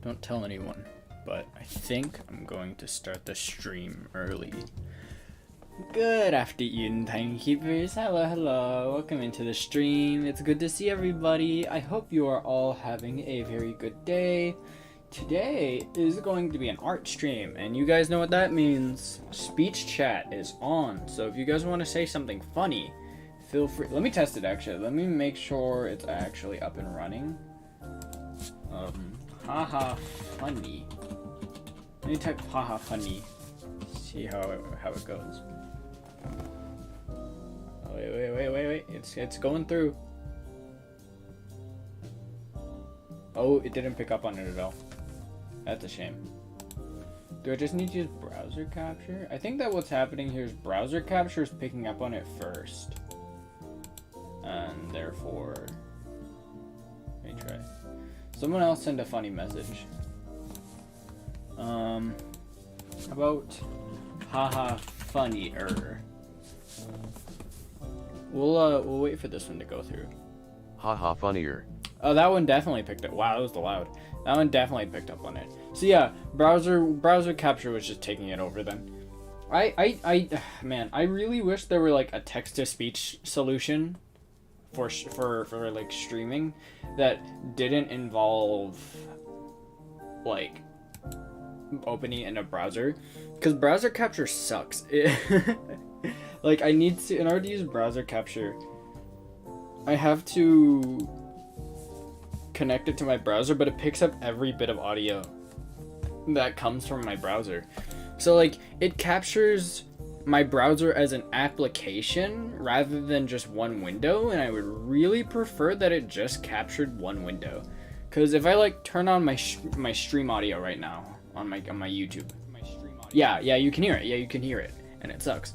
Don't tell anyone, but I think I'm going to start the stream early. Good afternoon, Timekeepers. Hello. Welcome into the stream. It's good to see everybody. I hope you are all having a very good day. Today is going to be an art stream, and you guys know what that means. Speech chat is on, so if you guys want to say something funny, feel free. Let me test it actually. Let me make sure it's actually up and running. Haha funny. Let me type haha funny. See how it goes. Oh, wait. It's going through. Oh, it didn't pick up on it at all. That's a shame. Do I just need to use browser capture? I think that what's happening here is browser capture is picking up on it first. And therefore, let me try. Someone else send a funny message. How about haha funnier? We'll wait for this one to go through. Haha funnier. Oh, that one definitely picked up. Wow, that was loud. That one definitely picked up on it. So yeah, browser capture was just taking it over then. Man, I really wish there were like a text to speech solution for like streaming that didn't involve like opening in a browser, because browser capture sucks. Like I need to, in order to use browser capture, I have to connect it to my browser, but it picks up every bit of audio that comes from my browser. So like it captures my browser as an application rather than just one window, and I would really prefer that it just captured one window. Because if I like turn on my stream audio right now on my YouTube, yeah, you can hear it. Yeah, you can hear it, and it sucks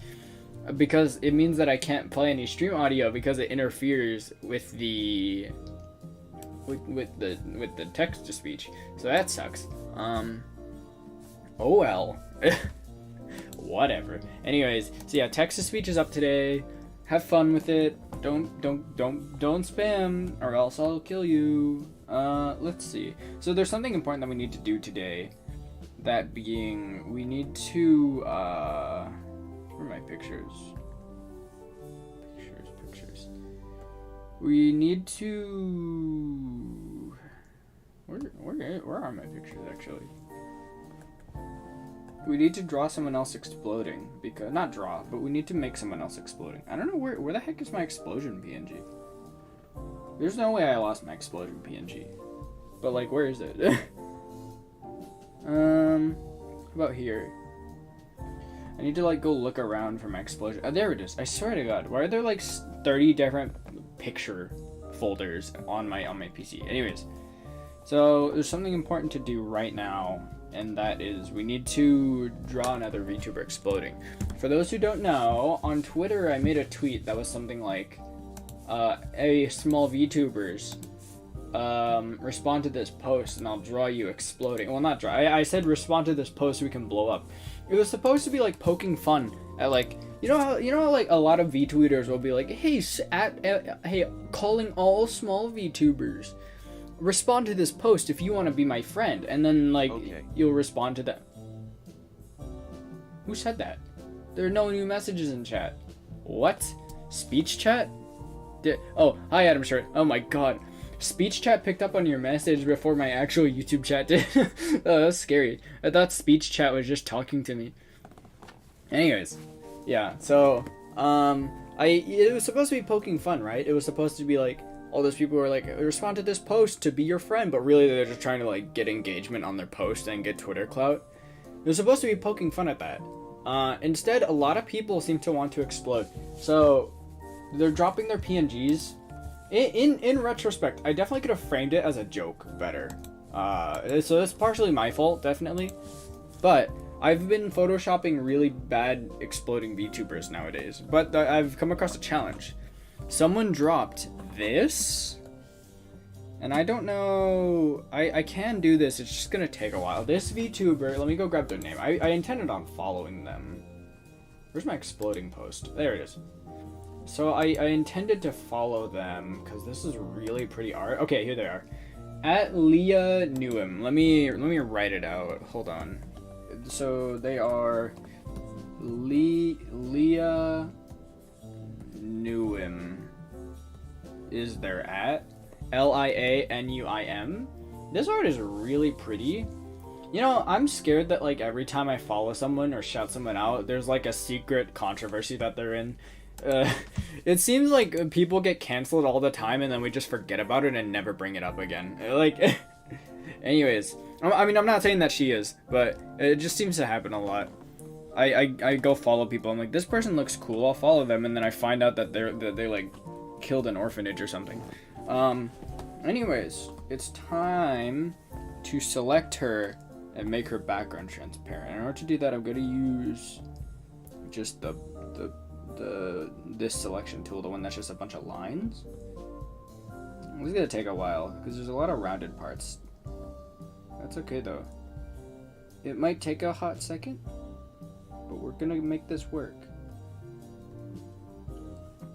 because it means that I can't play any stream audio because it interferes with the text to speech. So that sucks. Oh well. Whatever. Anyways, so yeah, text to speech is up today. Have fun with it. Don't spam or else I'll kill you. Let's see. So there's something important that we need to do today. That being, we need to where are my pictures? Pictures. We need to where are my pictures actually? We need to draw someone else exploding, because not draw, but we need to make someone else exploding. I don't know where the heck is my explosion PNG? There's no way I lost my explosion PNG. But like, where is it? How about here? I need to like go look around for my explosion. Oh, there it is. I swear to God, why are there like 30 different picture folders on my PC? Anyways, so there's something important to do right now. And that is, we need to draw another VTuber exploding. For those who don't know, on Twitter I made a tweet that was something like, "Hey, small VTubers, respond to this post and I'll draw you exploding." Well, not draw. I said respond to this post so we can blow up. It was supposed to be like poking fun at like, you know how like a lot of VTweeters will be like, "Hey, hey, calling all small VTubers. Respond to this post if you want to be my friend," and then like okay, you'll respond to that. Who said that? There are no new messages in chat. What? Speech chat? Oh, hi Adam Short. Oh my god. Speech chat picked up on your message before my actual YouTube chat did. Oh, that's scary. I thought speech chat was just talking to me. Anyways, yeah, so, it was supposed to be poking fun, right? It was supposed to be like, all those people were like, respond to this post to be your friend, but really they're just trying to like get engagement on their post and get Twitter clout. It was supposed to be poking fun at that. Instead, a lot of people seem to want to explode. So, they're dropping their PNGs. In retrospect, I definitely could have framed it as a joke better. So that's partially my fault, definitely. But I've been photoshopping really bad exploding VTubers nowadays. But I've come across a challenge. Someone dropped this. And I don't know... I can do this, it's just gonna take a while. This VTuber, let me go grab their name. I intended on following them. Where's my exploding post? There it is. So I intended to follow them, because this is really pretty art. Okay, here they are. At Leah Newham. Let me write it out. Hold on. So they are Leah Newham is their at. Lianuim. This art is really pretty. You know, I'm scared that like every time I follow someone or shout someone out, there's like a secret controversy that they're in. It seems like people get canceled all the time and then we just forget about it and never bring it up again. Like, anyways, I mean, I'm not saying that she is, but it just seems to happen a lot. I go follow people. I'm like, this person looks cool. I'll follow them, and then I find out that they like killed an orphanage or something. Anyways, it's time to select her and make her background transparent. In order to do that, I'm gonna use just this selection tool, the one that's just a bunch of lines. It's gonna take a while because there's a lot of rounded parts. That's okay though. It might take a hot second, but we're gonna make this work.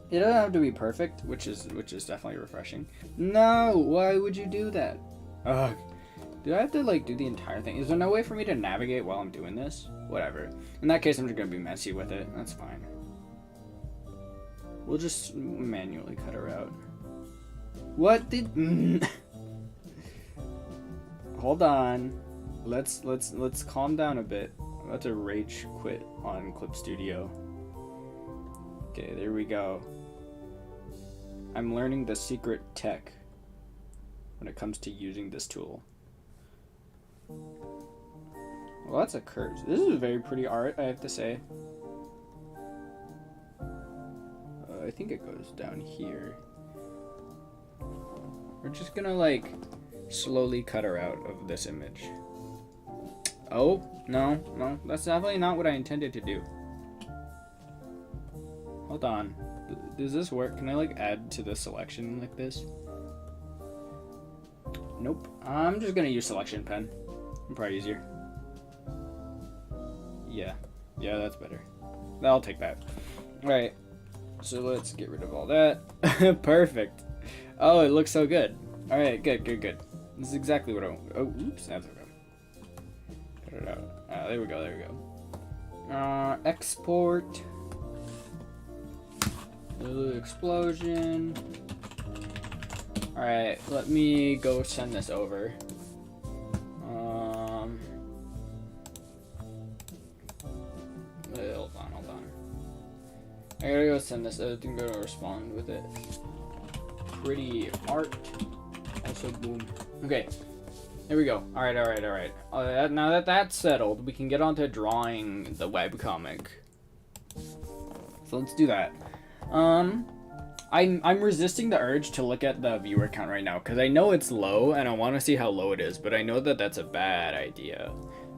It doesn't have to be perfect, which is definitely refreshing. No, why would you do that? Ugh. Do I have to like do the entire thing? Is there no way for me to navigate while I'm doing this? Whatever. In that case, I'm just gonna be messy with it. That's fine. We'll just manually cut her out. What did? Hold on. Let's calm down a bit. I'm about to rage quit on Clip Studio. Okay, there we go. I'm learning the secret tech when it comes to using this tool. Well, that's a curse. This is very pretty art, I have to say. I think it goes down here. We're just gonna like slowly cut her out of this image. Oh, no, that's definitely not what I intended to do. Hold on. Does this work? Can I like add to the selection like this? Nope. I'm just gonna use selection pen. Probably easier. Yeah, that's better. I'll take that. Alright. So let's get rid of all that. Perfect. Oh, it looks so good. Alright, good. This is exactly what I want. Oh, oops, that's okay. Cut it out. There we go. Export. Explosion. Alright, let me go send this over. Hold on. I gotta go send this. I think I'm gonna respond with it. Pretty art. Also, boom. Okay. There we go. Alright. Now that that's settled, we can get on to drawing the webcomic. So let's do that. I'm resisting the urge to look at the viewer count right now because I know it's low and I want to see how low it is, but I know that that's a bad idea,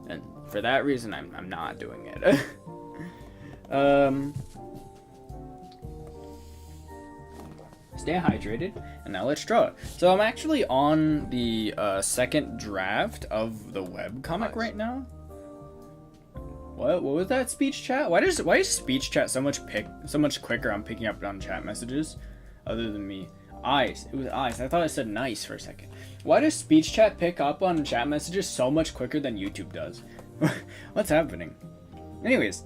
and for that reason I'm not doing it. Stay hydrated, and now let's draw it. So I'm actually on the second draft of the webcomic right now. What was that, speech chat? Why is speech chat so much quicker on picking up on chat messages other than me? Eyes. It was eyes. I thought I said nice for a second. Why does speech chat pick up on chat messages so much quicker than YouTube does? What's happening? Anyways,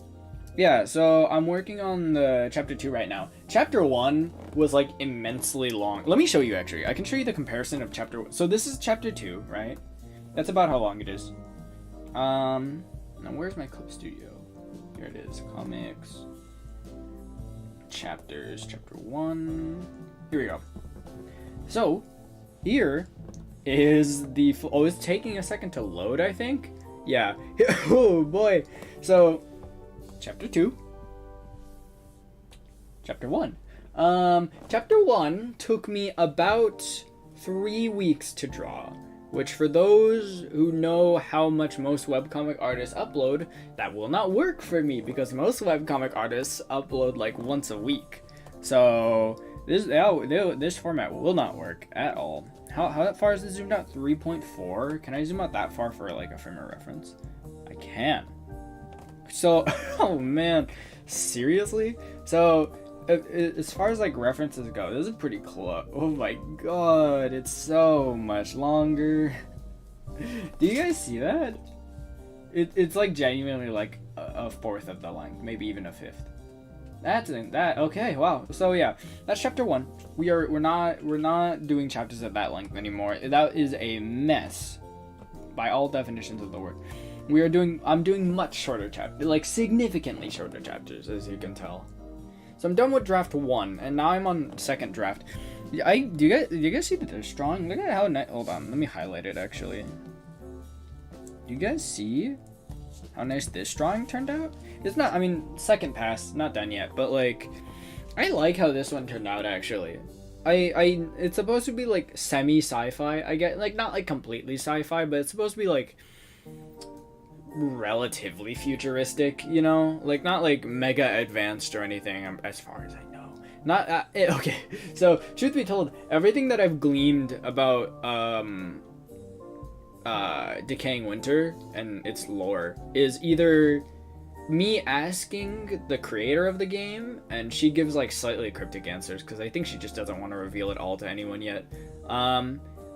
Yeah, so I'm working on the chapter 2 right now. Chapter 1 was like immensely long. Let me show you actually. I can show you the comparison of chapter 1. So this is chapter 2, right? That's about how long it is. Now where's my clip studio? Here it is. Comics. Chapters. Chapter 1. Here we go. So, here is the... Oh, it's taking a second to load, I think? Yeah. Oh, boy. So... Chapter 2. Chapter 1. Chapter 1 took me about 3 weeks to draw, which for those who know how much most webcomic artists upload, that will not work for me because most webcomic artists upload like once a week. So this format will not work at all. How far is it zoomed out? 3.4? Can I zoom out that far for like a frame of reference? I can. So, oh man, seriously? So, as far as like references go, this is pretty close. Oh my god, it's so much longer. Do you guys see that? It's like genuinely like a fourth of the length, maybe even a fifth. Okay, wow. So yeah, that's chapter 1. We're not doing chapters at that length anymore. That is a mess, by all definitions of the word. I'm doing much shorter chapters, like significantly shorter chapters, as you can tell. So I'm done with draft 1, and now I'm on second draft. Do you guys see that they're strong? Look at how nice. Hold on, let me highlight it actually. Do you guys see how nice this drawing turned out? It's not. I mean, second pass, not done yet, but like, I like how this one turned out actually. It's supposed to be like semi sci-fi. I get like not like completely sci-fi, but it's supposed to be like relatively futuristic, you know, like not like mega advanced or anything, as far as I know. Not okay. So truth be told, everything that I've gleaned about Decaying Winter and its lore is either me asking the creator of the game, and she gives like slightly cryptic answers because I think she just doesn't want to reveal it all to anyone yet.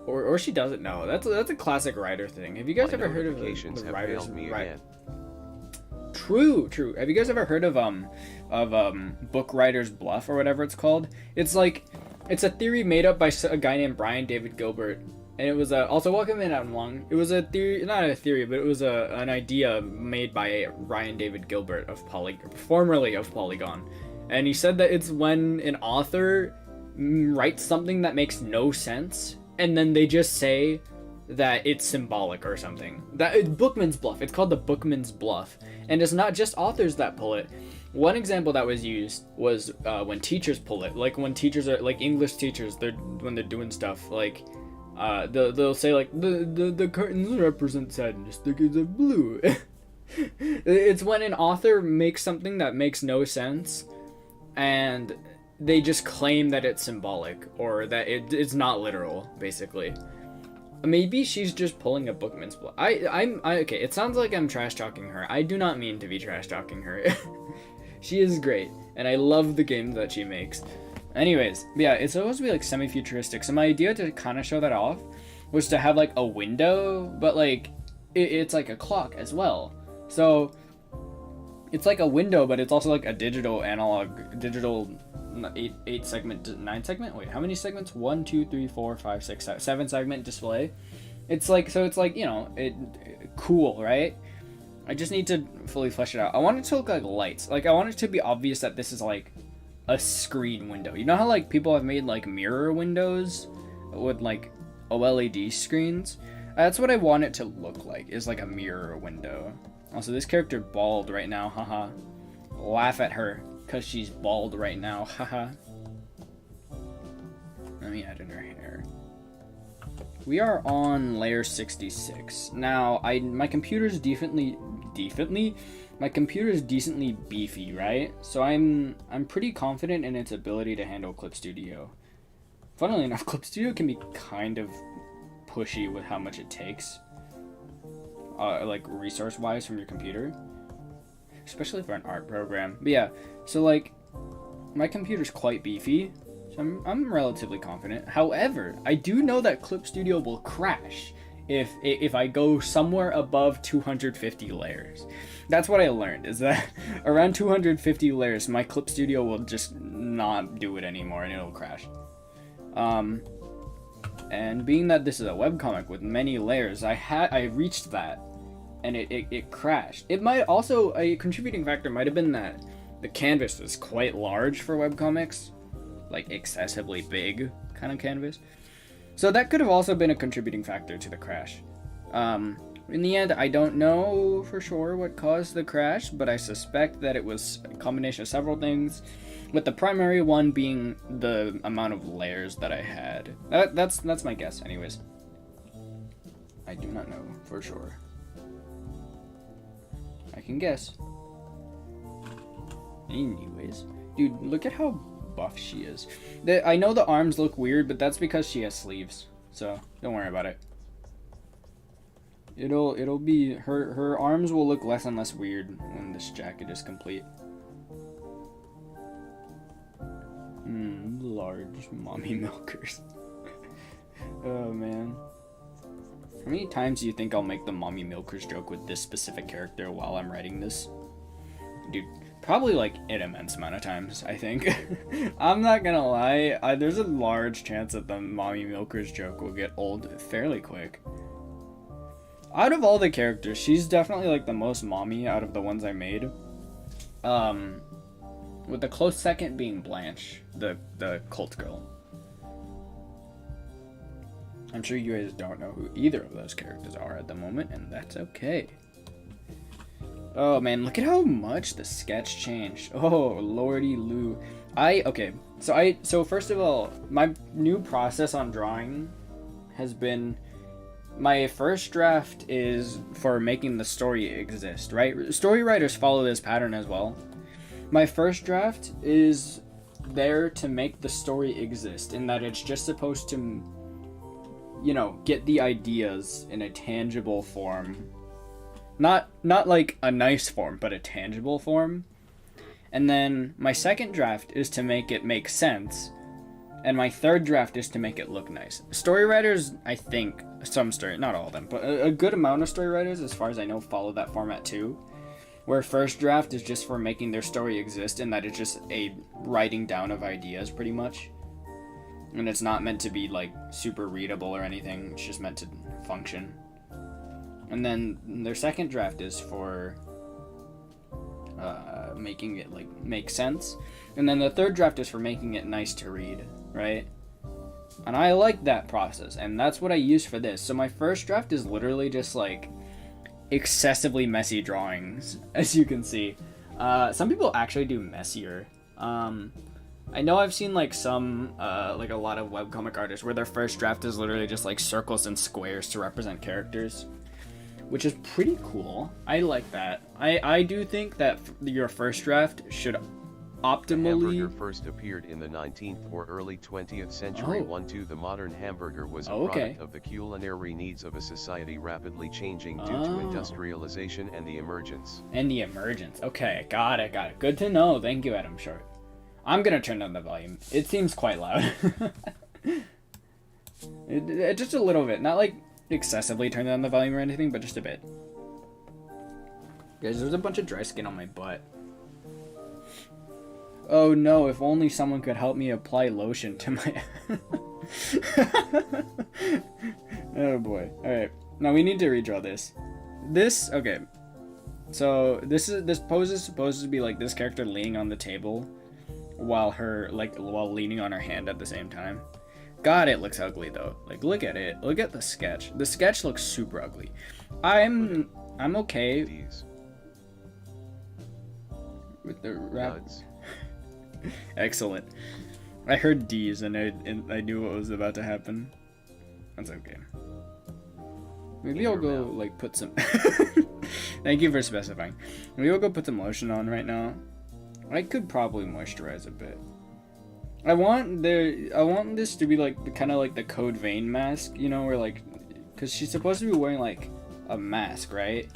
Or she doesn't know. That's a classic writer thing. Have you guys ever heard of the writers? Right. True. Have you guys ever heard of book writer's bluff or whatever it's called? It's a theory made up by a guy named Brian David Gilbert, and it was also welcome in Adam Long. It was a theory, not a theory, but it was an idea made by Ryan David Gilbert formerly of Polygon, and he said that it's when an author writes something that makes no sense, and then they just say that it's symbolic or something. That Bookman's Bluff. It's called the Bookman's Bluff, and it's not just authors that pull it. One example that was used was when teachers pull it. Like when teachers are like English teachers, when they're doing stuff like they'll say like the curtains represent sadness. The kids are blue. It's when an author makes something that makes no sense, and they just claim that it's symbolic or that it's not literal, basically. Maybe she's just pulling a Bookman's Bluff. Okay, it sounds like I'm trash talking her. I do not mean to be trash talking her. She is great, and I love the games that she makes. Anyways, yeah, it's supposed to be like semi-futuristic. So my idea to kind of show that off was to have like a window, but like it's like a clock as well. So it's like a window, but it's also like a digital 8 segment, 9 segment. Wait, how many segments? 1, 2, 3, 4, 5, 6, 7 segment display. It's like, so it's like, you know, cool, right? I just need to fully flesh it out. I want it to look like lights. Like I want it to be obvious that this is like a screen window. You know how like people have made like mirror windows with like OLED screens? That's what I want it to look like, is like a mirror window. Also, this character bald right now, haha. Laugh at her, because she's bald right now, haha. Let me add in her hair. We are on layer 66. Now, my computer's decently beefy, right? So I'm pretty confident in its ability to handle Clip Studio. Funnily enough, Clip Studio can be kind of pushy with how much it takes, like resource-wise from your computer, especially for an art program. But yeah, so like my computer's quite beefy, so I'm relatively confident. However, I do know that Clip Studio will crash if I go somewhere above 250 layers. That's what I learned, is that around 250 layers, my Clip Studio will just not do it anymore and it'll crash. And being that this is a webcomic with many layers, I reached that, and it crashed. It might also, a contributing factor might have been that the canvas was quite large for webcomics, like excessively big kind of canvas. So that could have also been a contributing factor to the crash. In the end, I don't know for sure what caused the crash, but I suspect that it was a combination of several things, with the primary one being the amount of layers that I had. That's my guess, anyways. I do not know for sure. I can guess. Anyways, dude, look at how buff she is. I know the arms look weird, but that's because she has sleeves, so don't worry about it. It'll be, her arms will look less and less weird when this jacket is complete. Large mommy milkers. Oh man. How many times do you think I'll make the mommy milkers joke with this specific character while I'm writing this? Dude, probably like an immense amount of times, I think. I'm not gonna lie, there's a large chance that the mommy milkers joke will get old fairly quick. Out of all the characters, she's definitely like the most mommy out of the ones I made. With the close second being Blanche, the cult girl. I'm sure you guys don't know who either of those characters are at the moment, and that's okay. Oh man, look at how much the sketch changed. Oh, lordy Lou. Okay, so first of all, my new process on drawing has been, my first draft is for making the story exist, right? Story writers follow this pattern as well. My first draft is there to make the story exist, in that it's just supposed to, you know, get the ideas in a tangible form. Not like a nice form, but a tangible form. And then my second draft is to make it make sense. And my third draft is to make it look nice. Story writers, I think, not all of them, but a good amount of story writers, as far as I know, follow that format too. Where first draft is just for making their story exist, and that it's just a writing down of ideas, pretty much. And it's not meant to be, like, super readable or anything. It's just meant to function. And then their second draft is for making it, like, make sense. And then the third draft is for making it nice to read, right? And I like that process, and that's what I use for this. So my first draft is literally just, like, excessively messy drawings, as you can see. Some people actually do messier. I know I've seen like some like a lot of webcomic artists where their first draft is literally just like circles and squares to represent characters, which is pretty cool. I like that. I do think that your first draft should optimally... The hamburger first appeared in the 19th or early 20th century. The modern hamburger was a product of the culinary needs of a society rapidly changing due to industrialization and the emergence. Okay, got it. Good to know. Thank you, Adam Short. I'm gonna turn down the volume. It seems quite loud. Just a little bit. Not like excessively turn down the volume or anything, but just a bit. Guys, there's a bunch of dry skin on my butt. Oh no, if only someone could help me apply lotion to my... Oh boy. Alright, now we need to redraw this. Okay. So, this pose is supposed to be like this character leaning on the table while leaning on her hand at the same time. God, it looks ugly though. Like, look at it. Look at the sketch. The sketch looks super ugly. I'm okay with the wrap. Excellent. I heard D's and I knew what was about to happen. That's okay. Maybe I'll go like put some... Thank you for specifying. Maybe I'll go put some lotion on right now. I could probably moisturize a bit. I want this to be like kind of like the Code Vein mask, you know, where like, because she's supposed to be wearing like a mask, right?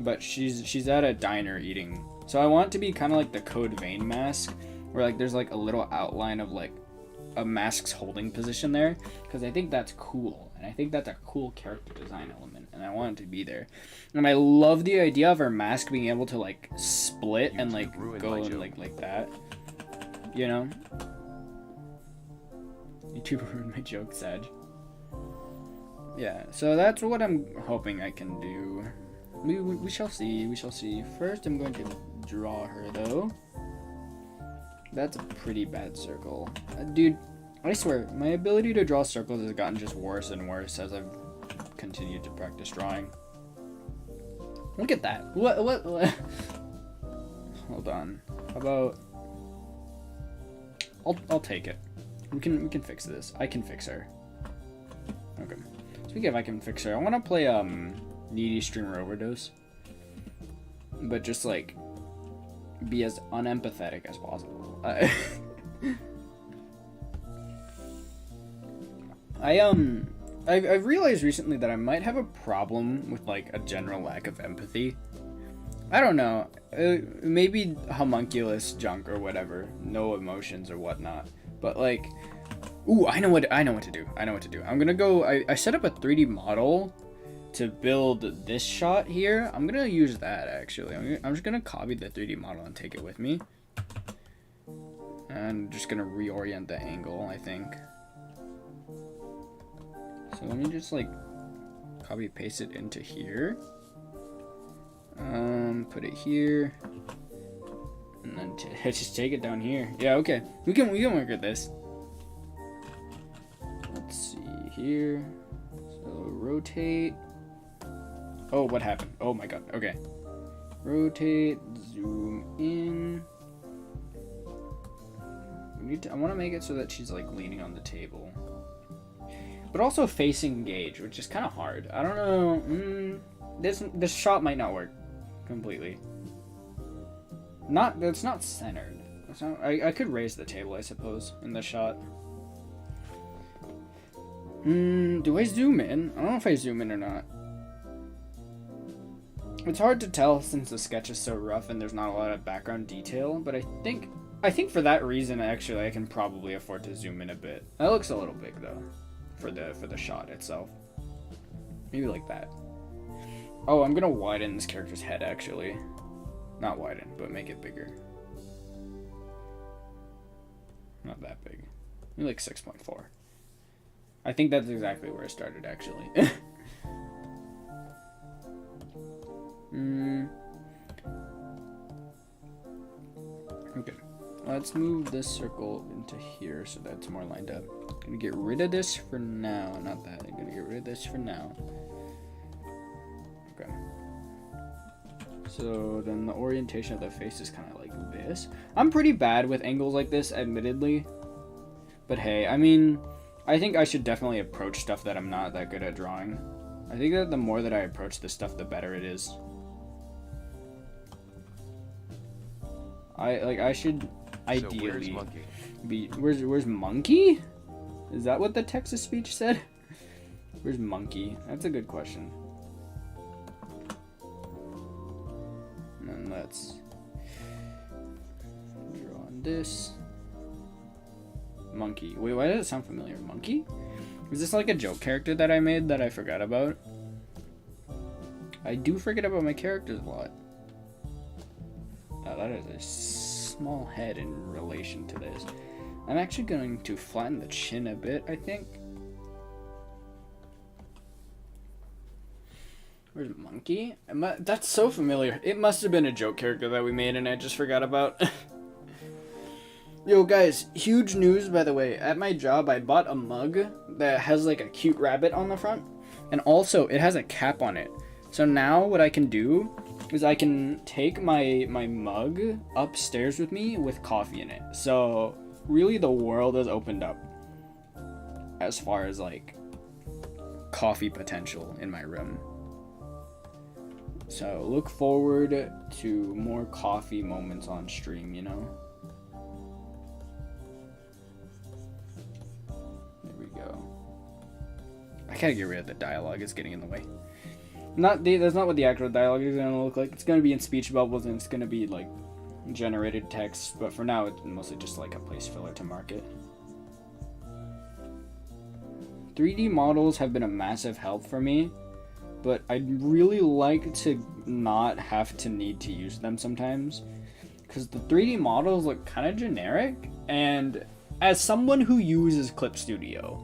But she's at a diner eating. So I want it to be kind of like the Code Vein mask, where like there's like a little outline of like a mask's holding position there, because I think that's cool, and I think that's a cool character design element, and I want it to be there. And I love the idea of her mask being able to like split and like go and like that, you know. YouTube ruined my joke, Sag. Yeah, so that's what I'm hoping I can do. We shall see. We shall see. First, I'm going to draw her though. That's a pretty bad circle. Dude, I swear, my ability to draw circles has gotten just worse and worse as I've continued to practice drawing. Look at that. What? Hold on. How about... I'll take it. We can fix this. I can fix her. Okay. Speaking of I can fix her, I want to play Needy Streamer Overdose. But just like... be as unempathetic as possible. I've realized recently that I might have a problem with like a general lack of empathy. I don't know, maybe homunculus junk or whatever, no emotions or whatnot. But like, ooh, I know what to do. I'm gonna go. I set up a 3D model to build this shot here. I'm gonna use that actually. I'm just gonna copy the 3D model and take it with me. And I'm just gonna reorient the angle, I think. So let me just like copy paste it into here. Put it here. And then just take it down here. Yeah, okay. We can work with this. Let's see here. So rotate. Oh, what happened? Oh my god. Okay. Rotate, zoom in. I want to make it so that she's like leaning on the table, but also facing Gage, which is kind of hard. I don't know. This shot might not work completely. It's not centered. It's not. I could raise the table, I suppose, in the shot. Do I zoom in? I don't know if I zoom in or not. It's hard to tell since the sketch is so rough and there's not a lot of background detail, but I think for that reason, actually, I can probably afford to zoom in a bit. That looks a little big though, for the shot itself. Maybe like that. Oh, I'm gonna widen this character's head actually. Not widen, but make it bigger. Not that big. Maybe like 6.4. I think that's exactly where I started actually. Okay. Let's move this circle into here so that's more lined up. I'm gonna get rid of this for now. Not that. I'm gonna get rid of this for now. Okay. So then the orientation of the face is kind of like this. I'm pretty bad with angles like this, admittedly. But hey, I mean, I think I should definitely approach stuff that I'm not that good at drawing. I think that the more that I approach this stuff, the better it is. I should ideally be. Where's Monkey? Is that what the Texas speech said? Where's Monkey? That's a good question. And then let's draw on this. Monkey. Wait, why does it sound familiar? Monkey? Is this like a joke character that I made that I forgot about? I do forget about my characters a lot. Oh, that is a small head in relation to this. I'm actually going to flatten the chin a bit, I think. Where's Monkey? That's so familiar. It must have been a joke character that we made and I just forgot about. Yo guys, huge news by the way. At my job, I bought a mug that has like a cute rabbit on the front. And also, it has a cap on it. So now what I can do is I can take my mug upstairs with me with coffee in it. So really the world has opened up as far as like coffee potential in my room. So look forward to more coffee moments on stream, you know? There we go. I gotta get rid of the dialogue, it's getting in the way. That's not what the actual dialogue is gonna look like. It's gonna be in speech bubbles and it's gonna be like generated text, but for now it's mostly just like a place filler to mark it. 3D models have been a massive help for me, but I'd really like to not have to need to use them sometimes, because the 3D models look kind of generic, and as someone who uses Clip Studio,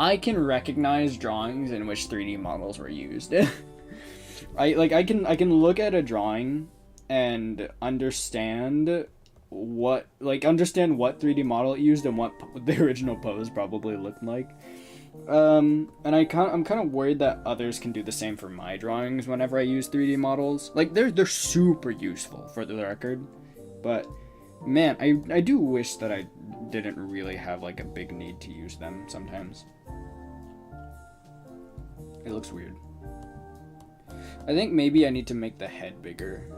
I can recognize drawings in which 3D models were used. I can look at a drawing and understand what 3D model it used and what the original pose probably looked like. And I'm kind of worried that others can do the same for my drawings whenever I use 3D models. Like they're super useful for the record, but man, I do wish that I didn't really have like a big need to use them sometimes. It looks weird. I think maybe I need to make the head bigger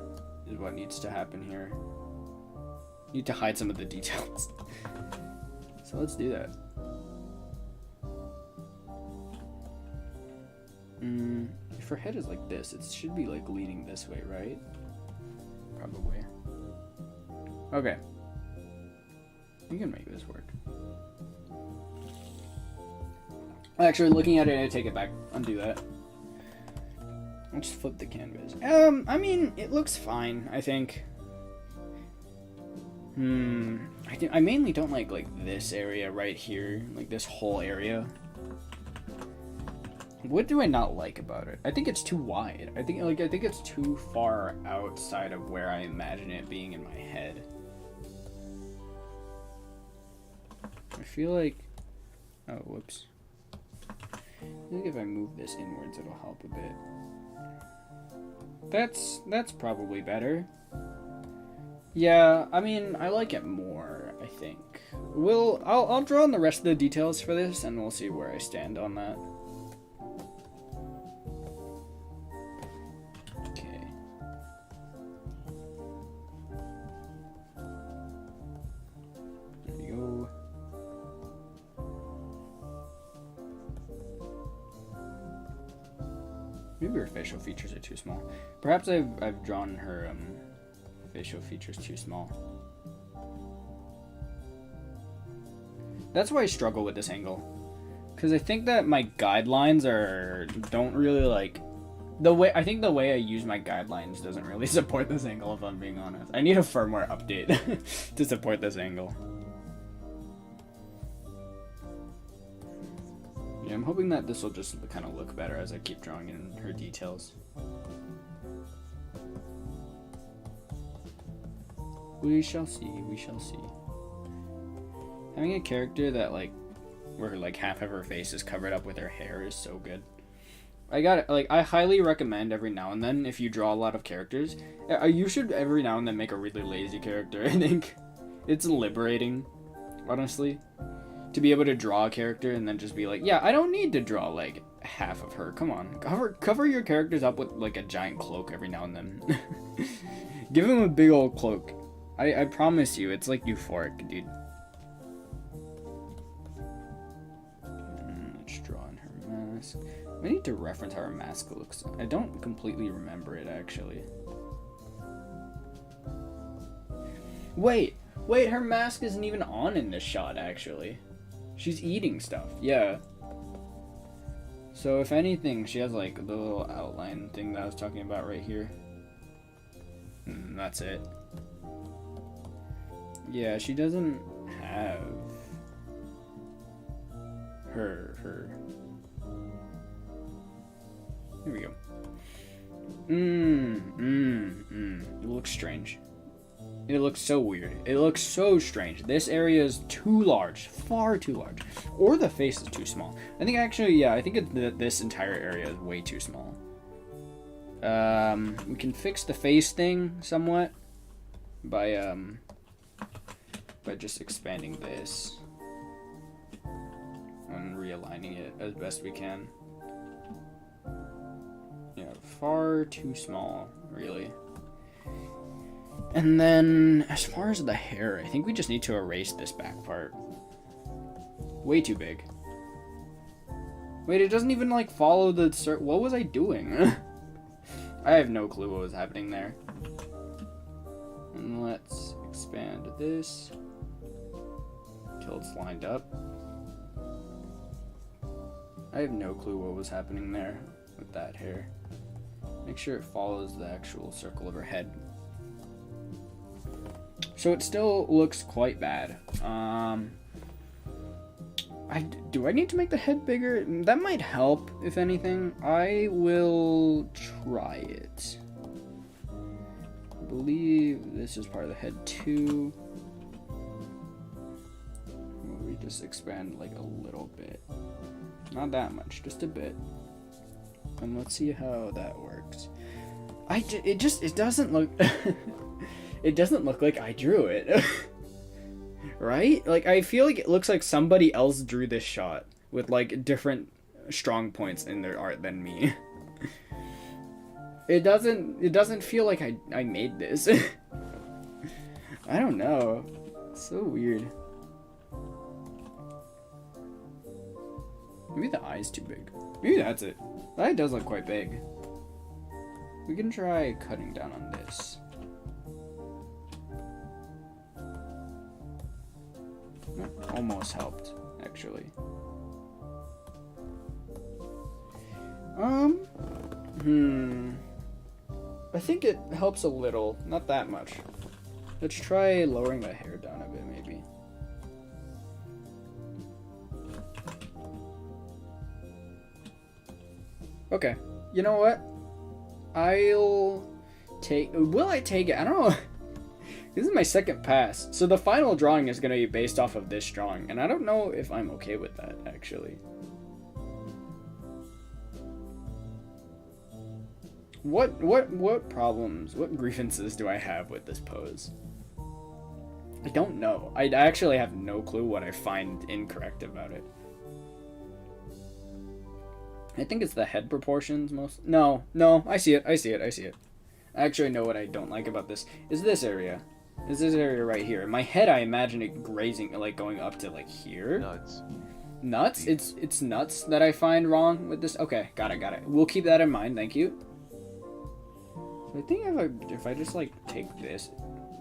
is what needs to happen here. Need to hide some of the details. So let's do that. If her head is like this, it should be like leaning this way, right? Probably. Okay. We can make this work. Actually, looking at it, I take it back. Undo that. I'll just flip the canvas. I mean, it looks fine, I think. I mainly don't like this area right here, like this whole area. What do I not like about it? I think it's too wide. I think it's too far outside of where I imagine it being in my head. I feel like, oh, whoops. I think if I move this inwards, it'll help a bit. That's probably better. Yeah, I mean, I like it more, I think. I'll draw on the rest of the details for this, and we'll see where I stand on that. Okay. There we go. Maybe her facial features are too small. Perhaps I've drawn her facial features too small. That's why I struggle with this angle, because I think that my guidelines don't really like the way I use my guidelines doesn't really support this angle, if I'm being honest. I need a firmware update to support this angle. Yeah, I'm hoping that this will just kind of look better as I keep drawing in her details. We shall see, we shall see. Having a character that where half of her face is covered up with her hair is so good. I highly recommend every now and then, if you draw a lot of characters, you should every now and then make a really lazy character. I think it's liberating, honestly, to be able to draw a character and then just be like, yeah, I don't need to draw half of her. Come on, cover your characters up with a giant cloak every now and then. Give him a big old cloak. I promise you, it's euphoric, dude. Let's draw on her mask. I need to reference how her mask looks. I don't completely remember it, actually. Wait, her mask isn't even on in this shot, actually. She's eating stuff, yeah. So if anything, she has the little outline thing that I was talking about right here. And that's it. Yeah, she doesn't have her. Here we go. It looks strange. It looks so weird. It looks so strange. This area is too large, far too large. Or the face is too small. I think actually, yeah, I think this entire area is way too small. We can fix the face thing somewhat by just expanding this and realigning it as best we can. Yeah, far too small, really. And then, as far as the hair, I think we just need to erase this back part. Way too big. Wait, it doesn't even follow the what was I doing? I have no clue what was happening there. And let's expand this till it's lined up. I have no clue what was happening there with that hair. Make sure it follows the actual circle of her head. So it still looks quite bad. Do I need to make the head bigger? That might help, if anything. I will try it. I believe this is part of the head too. We just expand like a little bit. Not that much, just a bit. And let's see how that works. It doesn't look it doesn't look like I drew it. Right? Like, I feel like it looks like somebody else drew this shot with like different strong points in their art than me. It doesn't feel like I made this. I don't know. It's so weird. Maybe the eye's too big. Maybe that's it. The eye does look quite big. We can try cutting down on this. Almost helped, actually. I think it helps a little, not that much. Let's try lowering the hair down a bit, maybe. Okay, you know what? Will I take it? I don't know. This is my second pass, so the final drawing is going to be based off of this drawing, and I don't know if I'm okay with that, actually. What problems, what grievances do I have with this pose? I don't know. I actually have no clue what I find incorrect about it. I think it's the head proportions most. No, I see it. I actually know what I don't like about this is this area. Is this area right here. In my head, I imagine it grazing, like going up to like here. Nuts? It's nuts that I find wrong with this. Okay, got it. We'll keep that in mind. Thank you. So I think if I just like take this,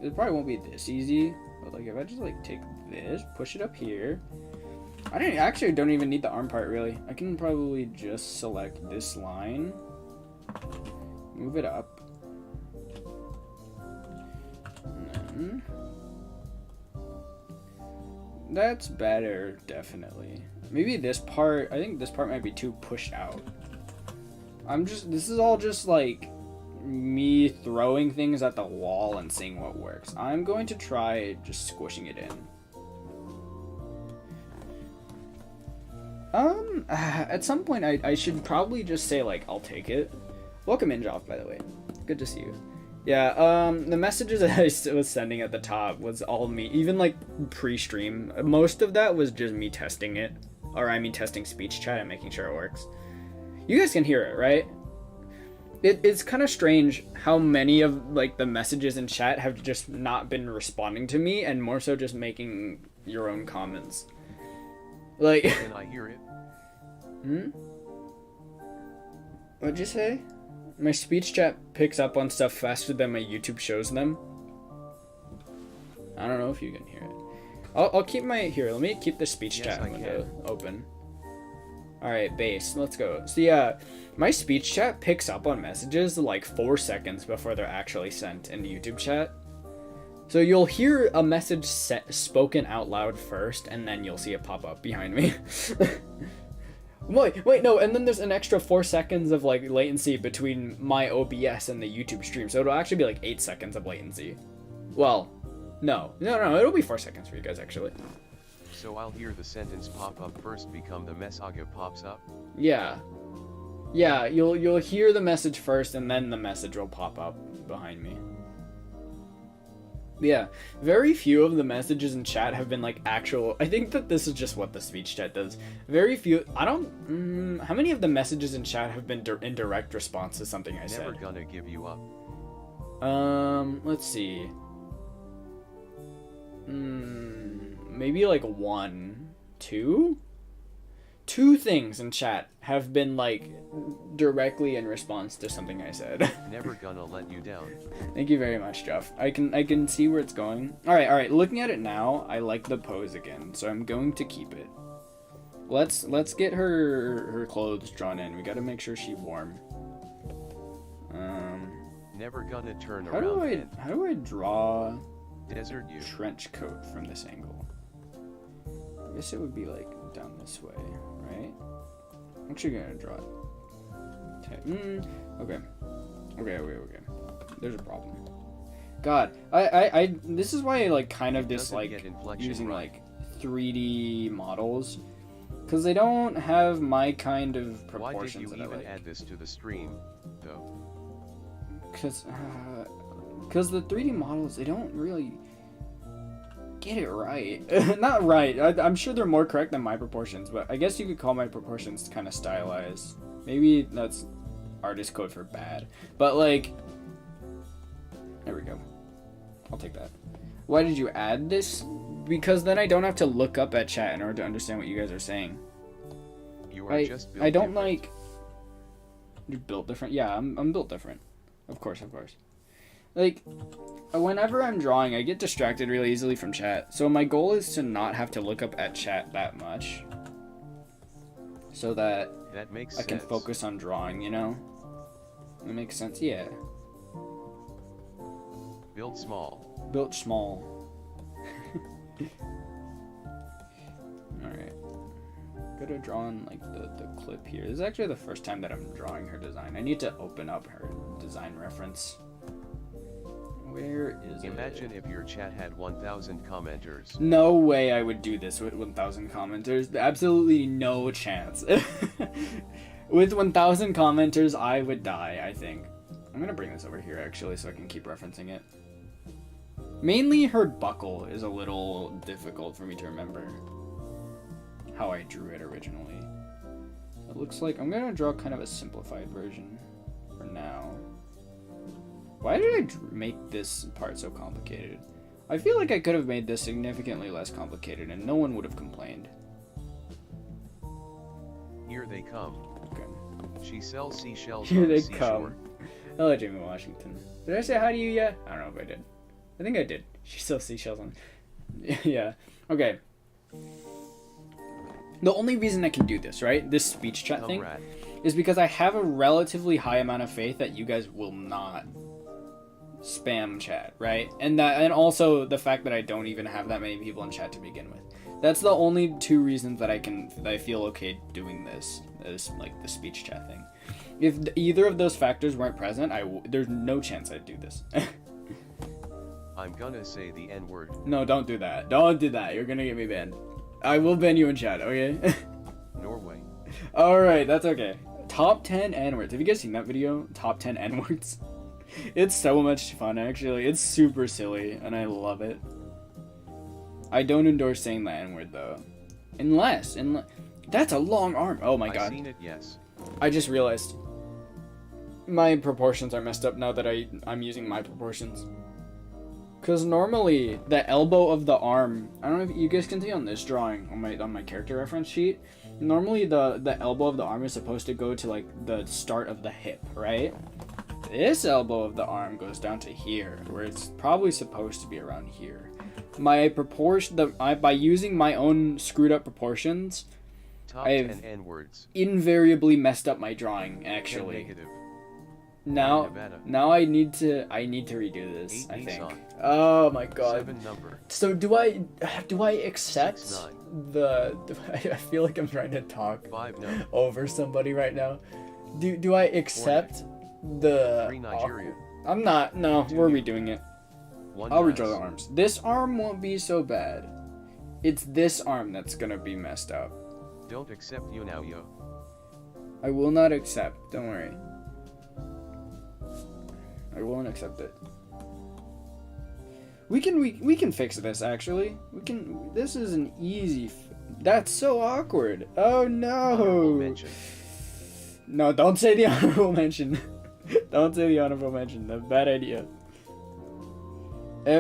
it probably won't be this easy. But like if I just like take this, push it up here. I actually don't even need the arm part really. I can probably just select this line, move it up. That's better, definitely. Maybe this part, I think this part might be too pushed out. This is all just like me throwing things at the wall and seeing what works. I'm going to try just squishing it in. At some point I should probably just say like, I'll take it. Welcome in, Joff, by the way. Good to see you. Yeah, the messages that I was sending at the top was all me, even like pre-stream. Most of that was just me testing it, or I mean testing speech chat and making sure it works. You guys can hear it, right? It's kind of strange how many of like the messages in chat have just not been responding to me and more so just making your own comments. Like, can I hear it? What'd you say? My speech chat picks up on stuff faster than my YouTube shows them. I don't know if you can hear it. I'll keep let me keep the speech chat window open. Alright, base, let's go. So yeah, my speech chat picks up on messages like 4 seconds before they're actually sent in YouTube chat. So you'll hear a message spoken out loud first, and then you'll see it pop up behind me. Wait, no, and then there's an extra 4 seconds of like latency between my OBS and the YouTube stream, so it'll actually be like 8 seconds of latency. Well, no, it'll be 4 seconds for you guys actually. So I'll hear the sentence pop up first, become the message pops up? Yeah, you'll hear the message first, and then the message will pop up behind me. Yeah, very few of the messages in chat have been like actual. I think that this is just what the speech chat does. Very few. I don't. How many of the messages in chat have been in direct response to something I said? Never gonna give you up. Let's see. Maybe like 1, 2. 2 things in chat have been like directly in response to something I said. Never gonna let you down. Thank you very much, Jeff. I can see where it's going. All right. Looking at it now, I like the pose again, so I'm going to keep it. Let's get her clothes drawn in. We gotta make sure she's warm. Never gonna turn how around. How do I draw Desert you. trench coat from this angle? I guess it would be like down this way, right? I'm actually gonna draw it. Okay. Okay. There's a problem. God, I this is why I like kind of dislike using like 3D models, because they don't have my kind of proportions. Why did you even add this to the stream, though? Because the 3D models, they don't really get it right. Not right. I'm sure they're more correct than my proportions, but I guess you could call my proportions kind of stylized. Maybe that's artist code for bad. But like, there we go. I'll take that. Why did you add this? Because then I don't have to look up at chat in order to understand what you guys are saying. You are just built I don't different. like. You're built different. Yeah, I'm built different. Of course. Like, whenever I'm drawing, I get distracted really easily from chat. So my goal is to not have to look up at chat that much, so that makes I can sense. focus on drawing. You know, that makes sense. Yeah. Build small. Built small. Alright. Gotta draw on like the clip here. This is actually the first time that I'm drawing her design. I need to open up her design reference. Where is it? Imagine if your chat had 1,000 commenters. No way I would do this with 1,000 commenters. Absolutely no chance. With 1,000 commenters, I would die, I think. I'm gonna bring this over here actually so I can keep referencing it. Mainly her buckle is a little difficult for me to remember how I drew it originally. It looks like I'm gonna draw kind of a simplified version for now. Why did I make this part so complicated? I feel like I could have made this significantly less complicated and no one would have complained. Here they come. Okay. She sells seashells Here on they the seashore. come. Hello, Jamie Washington. Did I say hi to you yet? I don't know if I did. I think I did. She sells seashells on. Yeah. Okay. The only reason I can do this, right? This speech chat thing, is because I have a relatively high amount of faith that you guys will not spam chat, right? And also the fact that I don't even have that many people in chat to begin with. That's the only two reasons that I feel okay doing this like the speech chat thing. If either of those factors weren't present, there's no chance I'd do this. I'm gonna say the N-word. No, don't do that. Don't do that. You're gonna get me banned. I will ban you in chat, okay? Norway. Alright, that's okay. Top 10 N-words. Have you guys seen that video? Top 10 N-words? It's so much fun, actually. It's super silly, and I love it. I don't endorse saying the N-word, though. Unless... That's a long arm. Oh my god. I've seen it, yes. I just realized my proportions are messed up now that I'm using my proportions. Because normally the elbow of the arm, I don't know if you guys can see on this drawing on my character reference sheet. Normally the elbow of the arm is supposed to go to like the start of the hip, right? This elbow of the arm goes down to here, where it's probably supposed to be around here. My by using my own screwed up proportions, I've invariably messed up my drawing, actually. Now I need to redo this, I think. Oh my god. So do I accept I feel like I'm trying to talk over somebody right now. Do I accept the I'm not. No, we're redoing it. I'll redraw the arms. This arm won't be so bad. It's this arm that's gonna be messed up. Don't accept Yunayo. I will not accept. Don't worry. I won't accept it. We can fix this, actually. This is an easy that's so awkward. Oh no. No, don't say the honorable mention. Don't say the honorable mention. That's a bad idea.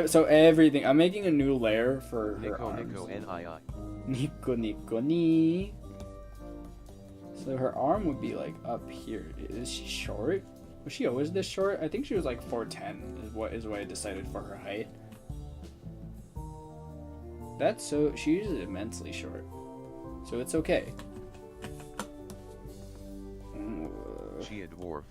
So everything. I'm making a new layer for her arms. Nico ni. So her arm would be like up here. Is she short? Was she always this short? I think she was like 4'10" is what I decided for her height. She's immensely short. So it's okay. She a dwarf.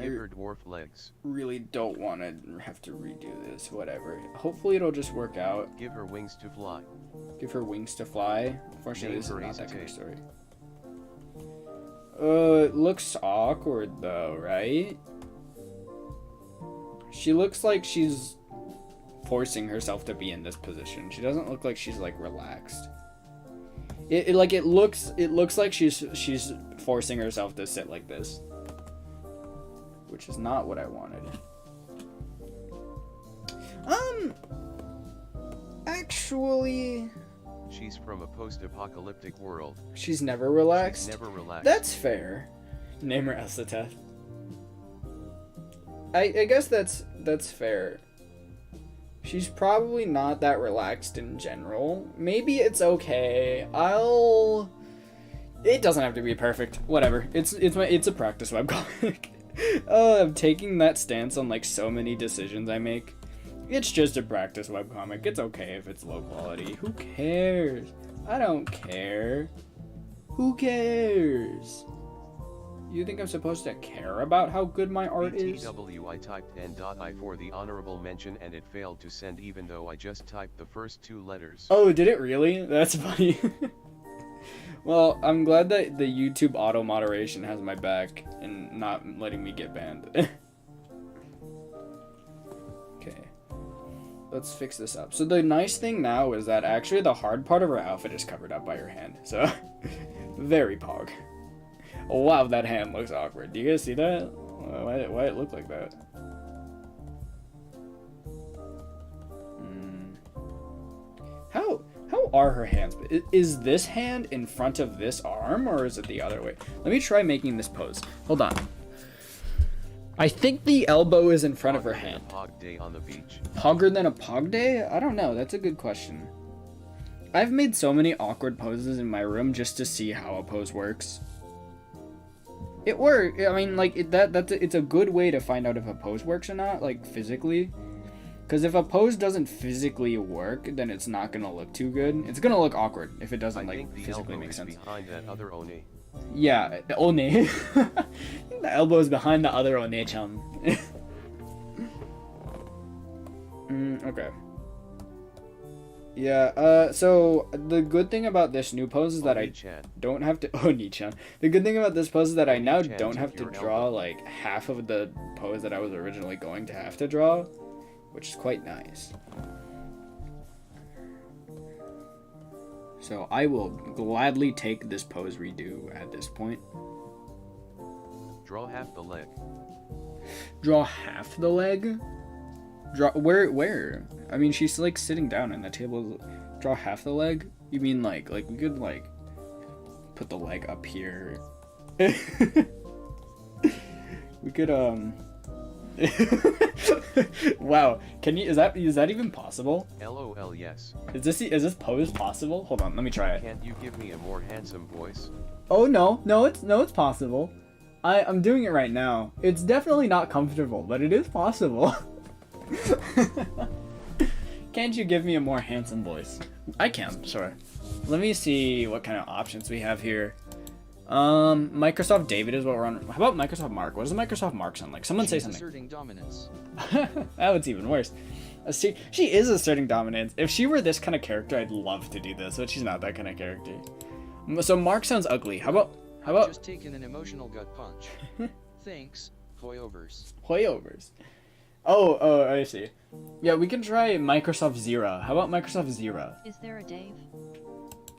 Give her dwarf legs. Really don't want to have to redo this. Whatever. Hopefully it'll just work out. Give her wings to fly. Give her wings to fly. Unfortunately, this is not that kind of story. It looks awkward though, right? She looks like she's forcing herself to be in this position. She doesn't look like she's like relaxed. It looks like she's forcing herself to sit like this, which is not what I wanted. Actually, she's from a post-apocalyptic world. She's never relaxed. She's never relaxed. That's fair. Name her Esateth. I guess that's fair. She's probably not that relaxed in general. Maybe it's okay. It doesn't have to be perfect. Whatever. It's a practice webcomic. I'm taking that stance on like so many decisions I make. It's just a practice webcomic. It's okay if it's low quality. Who cares? I don't care. Who cares? You think I'm supposed to care about how good my art is? BTW, I typed N.I for the honorable mention and it failed to send even though I just typed the first 2 letters. Oh, did it really? That's funny. Well, I'm glad that the YouTube auto moderation has my back and not letting me get banned. Okay. Let's fix this up. So the nice thing now is that actually the hard part of her outfit is covered up by her hand. So, very pog. Wow, that hand looks awkward. Do you guys see that? Why it look like that? How are her hands? Is this hand in front of this arm, or is it the other way? Let me try making this pose. Hold on. I think the elbow is in front of her hand. Pog day on the beach. Pogger than a pog day? I don't know. That's a good question. I've made so many awkward poses in my room just to see how a pose works. It works. I mean, like it's a good way to find out if a pose works or not, like physically. Because if a pose doesn't physically work, then it's not gonna look too good. It's gonna look awkward if it doesn't like physically make sense. Behind that other one. Yeah, the one. The elbow is behind the other one-chan. Okay. Yeah, so the good thing about this new pose is that I don't have to... Oni-chan. The good thing about this pose is that I now don't have to draw, like, half of the pose that I was originally going to have to draw, which is quite nice. So I will gladly take this pose redo at this point. Draw half the leg. Draw half the leg? Draw where? I mean, she's like sitting down and the table. Draw half the leg? You mean like we could like put the leg up here? We could Wow, can you? Is that even possible? LOL, yes. Is this pose possible? Hold on, let me try it. Can't you give me a more handsome voice? Oh no, it's possible. I'm doing it right now. It's definitely not comfortable, but it is possible. Can't you give me a more handsome voice? I can, sure. Let me see what kind of options we have here. Microsoft David is what we're on. How about Microsoft Mark? What does the Microsoft Mark sound like? Someone say something. Asserting dominance. That one's even worse. She is asserting dominance. If she were this kind of character, I'd love to do this, but she's not that kind of character. So Mark sounds ugly. How about? Just taking an emotional gut punch. Thanks, hoyovers. Hoyovers. Oh, I see. Yeah, we can try Microsoft Zira. How about Microsoft Zira? Is there a Dave?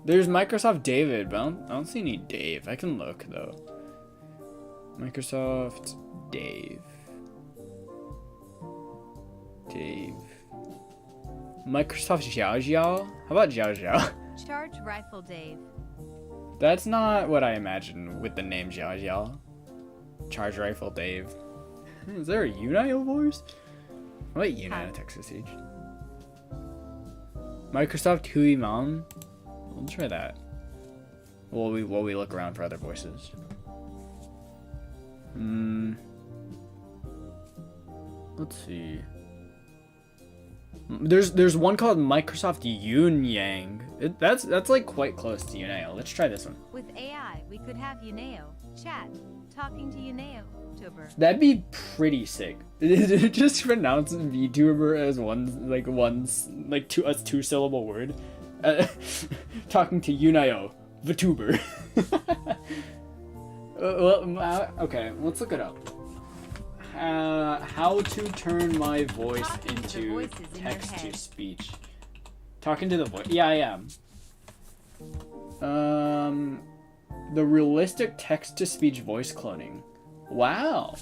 There's Microsoft David, but I don't see any Dave. I can look, though. Microsoft Dave. Microsoft Xiao Xiao? How about Xiao Xiao? Charge Rifle Dave. That's not what I imagined with the name Xiao Xiao. Charge Rifle Dave. Is there a Yunayo voice? What about Yunayo Texas Siege? Microsoft Hui Mom? We'll try that. While we look around for other voices. Let's see. There's one called Microsoft Yun Yang. That's like quite close to Yunayo. Let's try this one. With AI, we could have Yunayo chat, talking to Yunayo tuber. That'd be pretty sick. Just pronounce VTuber as a two-syllable word. Talking to Yunayo, VTuber. Okay, let's look it up. How to turn my voice Talking to the into voices in your text to head. speech. Talking to the voice. Yeah, I am. The realistic text to speech voice cloning. Wow.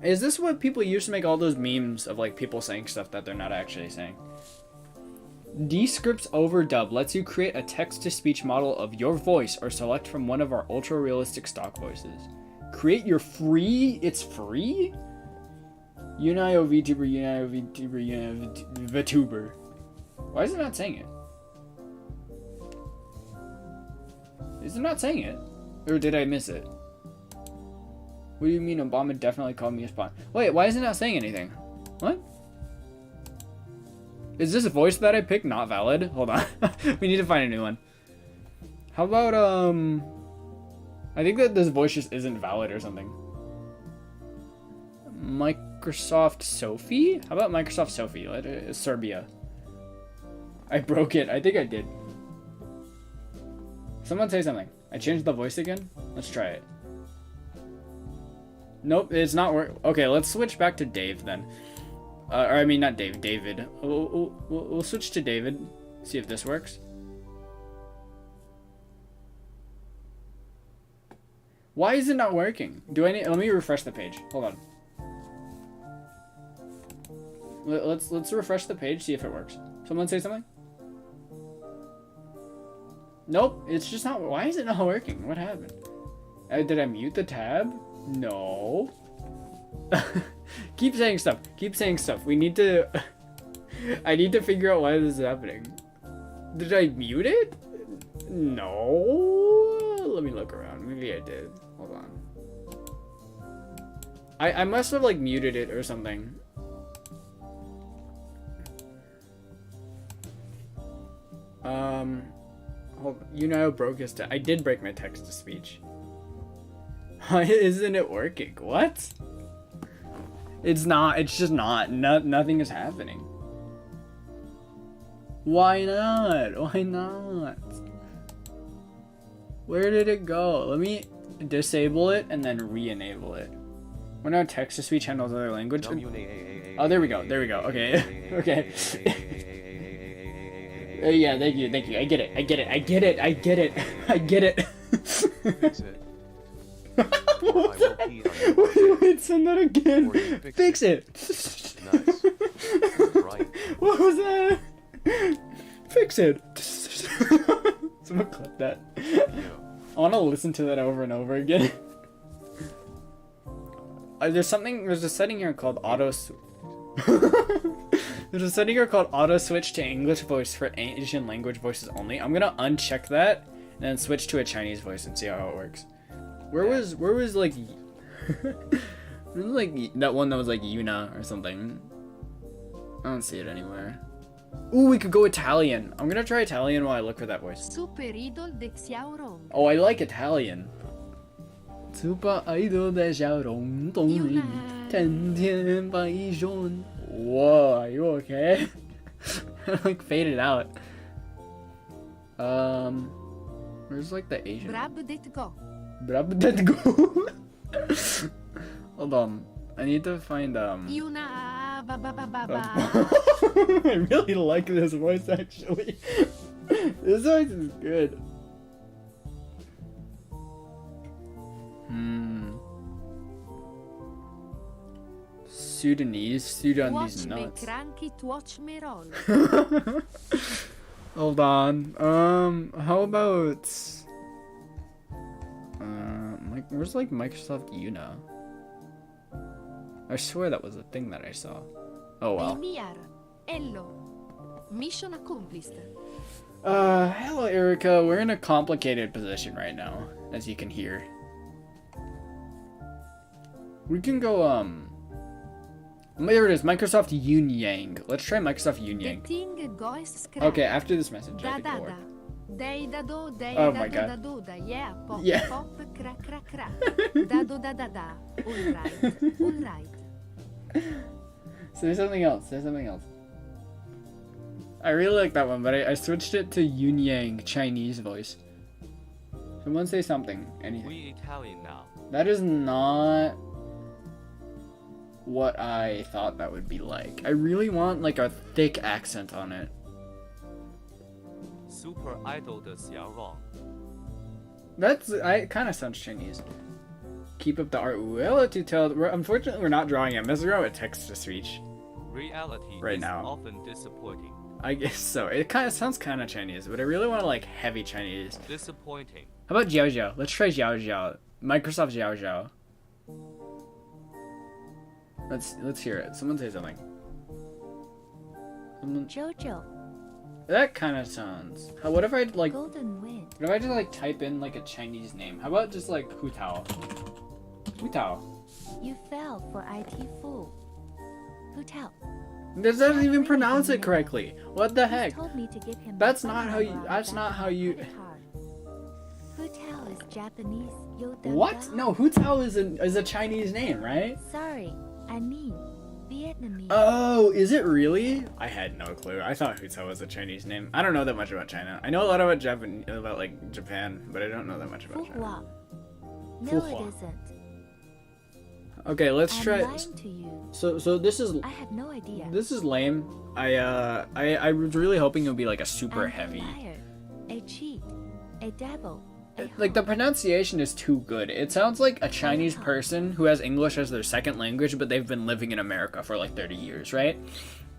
Is this what people use to make all those memes of like people saying stuff that they're not actually saying? Descripts overdub lets you create a text to speech model of your voice or select from one of our ultra realistic stock voices. Create your free. It's free? Yunayo VTuber, Yunayo VTuber, Yunayo VTuber. Why is it not saying it? Is it not saying it? Or did I miss it? What do you mean Obama definitely called me a spawn? Wait, why is it not saying anything? What? Is this voice that I picked not valid? Hold on. We need to find a new one. How about, I think that this voice just isn't valid or something. Microsoft Sophie? How about Microsoft Sophie? Serbia. I broke it. I think I did. Someone say something. I changed the voice again? Let's try it. Nope, it's not work. Okay, let's switch back to Dave then. Or I mean, not Dave, David. We'll switch to David. See if this works. Why is it not working? Let me refresh the page. Hold on. Let's refresh the page, see if it works. Someone say something? Nope, it's just not. Why is it not working? What happened? Did I mute the tab? No. Keep saying stuff. Keep saying stuff. We need to. I need to figure out why this is happening. Did I mute it? No. Let me look around. Maybe I did. Hold on. I must have like muted it or something. Hold on. Yunayo broke his I did break my text to speech. Why isn't it working? What? It's not. It's just not. Nothing is happening. Why not? Why not? Where did it go? Let me disable it and then re-enable it. When our text to speech handles other language. Oh, there we go. There we go. Okay. Okay. Yeah, thank you. Thank you. I get it. I get it. I get it. I get it. I get it. Fix it. What was that? Wait, send that again. Fix it. Nice. Right. What was that? Fix it. Someone clip that. I want to listen to that over and over again. There's a setting here called auto. There's a setting here called auto switch to English voice for Asian language voices only. I'm gonna uncheck that and then switch to a Chinese voice and see how it works. Where was like like that one that was like Yuna or something? I don't see it anywhere. Ooh, we could go Italian. I'm gonna try Italian while I look for that voice. Super idol de Xiaorong. Oh, I like Italian. Super idol de Xiaorong Dong Ten Tian Bai Zhong. Whoa, are you okay? I like faded out. Where's like the Asian? Brab go. Brab go. Hold on, I need to find Yuna ba ba ba ba ba. I really like this voice actually. This voice is good. Sudanese Watch me nuts. cranky, watch me roll. Hold on. How about where's like Microsoft Una? I swear that was a thing that I saw. Oh well. Hello. Mission accomplished. Hello Erica. We're in a complicated position right now, as you can hear. We can go There it is, Microsoft Yunyang. Let's try Microsoft Yunyang. Okay, after this message, I think it'll work. Oh my god. Yeah, pop, Yeah. pop, cra, cra, cra. Da, do, da, da, da. Alright. Say something else, say something else. I really like that one, but I switched it to Yunyang Chinese voice. Someone say something, anything. We Italian now. That is not what I thought that would be like. I really want like a thick accent on it. Super Idol 的小王. I kind of sounds Chinese. Keep up the art. Well, to tell. Unfortunately, we're not drawing it. I'm messing around with text to speech. Reality Right is now. often disappointing. I guess so. It kind of sounds kind of Chinese, but I really want to like heavy Chinese. Disappointing. How about Jiao Jiao? Let's try Jiao Jiao. Microsoft Jiao Jiao. Let's hear it. Someone say something. Jojo, That kind of sounds. What if I like? Golden Wind. What if I just like type in like a Chinese name? How about just like Hu Tao? Hu Tao. You fell for IT fool. Hotel. This doesn't even pronounce it correctly. What the heck? Told me to give him That's the not phone how you- number that's of not that how you- credit card. Hotel is Japanese. Yo, What? dada. No, Hu Tao is a Chinese name, right? Sorry, I mean Vietnamese. Oh, is it really? I had no clue. I thought Hu Tao was a Chinese name. I don't know that much about China. I know a lot about Japan, but I don't know that much about China. Fuhua. No, Fuhua. it isn't. Okay, let's I'm try. lying to you. So this is I have no idea. this is lame. I was really hoping it would be like a super I'm heavy. A liar, a cheat, a devil. Like the pronunciation is too good. It sounds like a Chinese person who has English as their second language, but they've been living in America for like 30 years, right?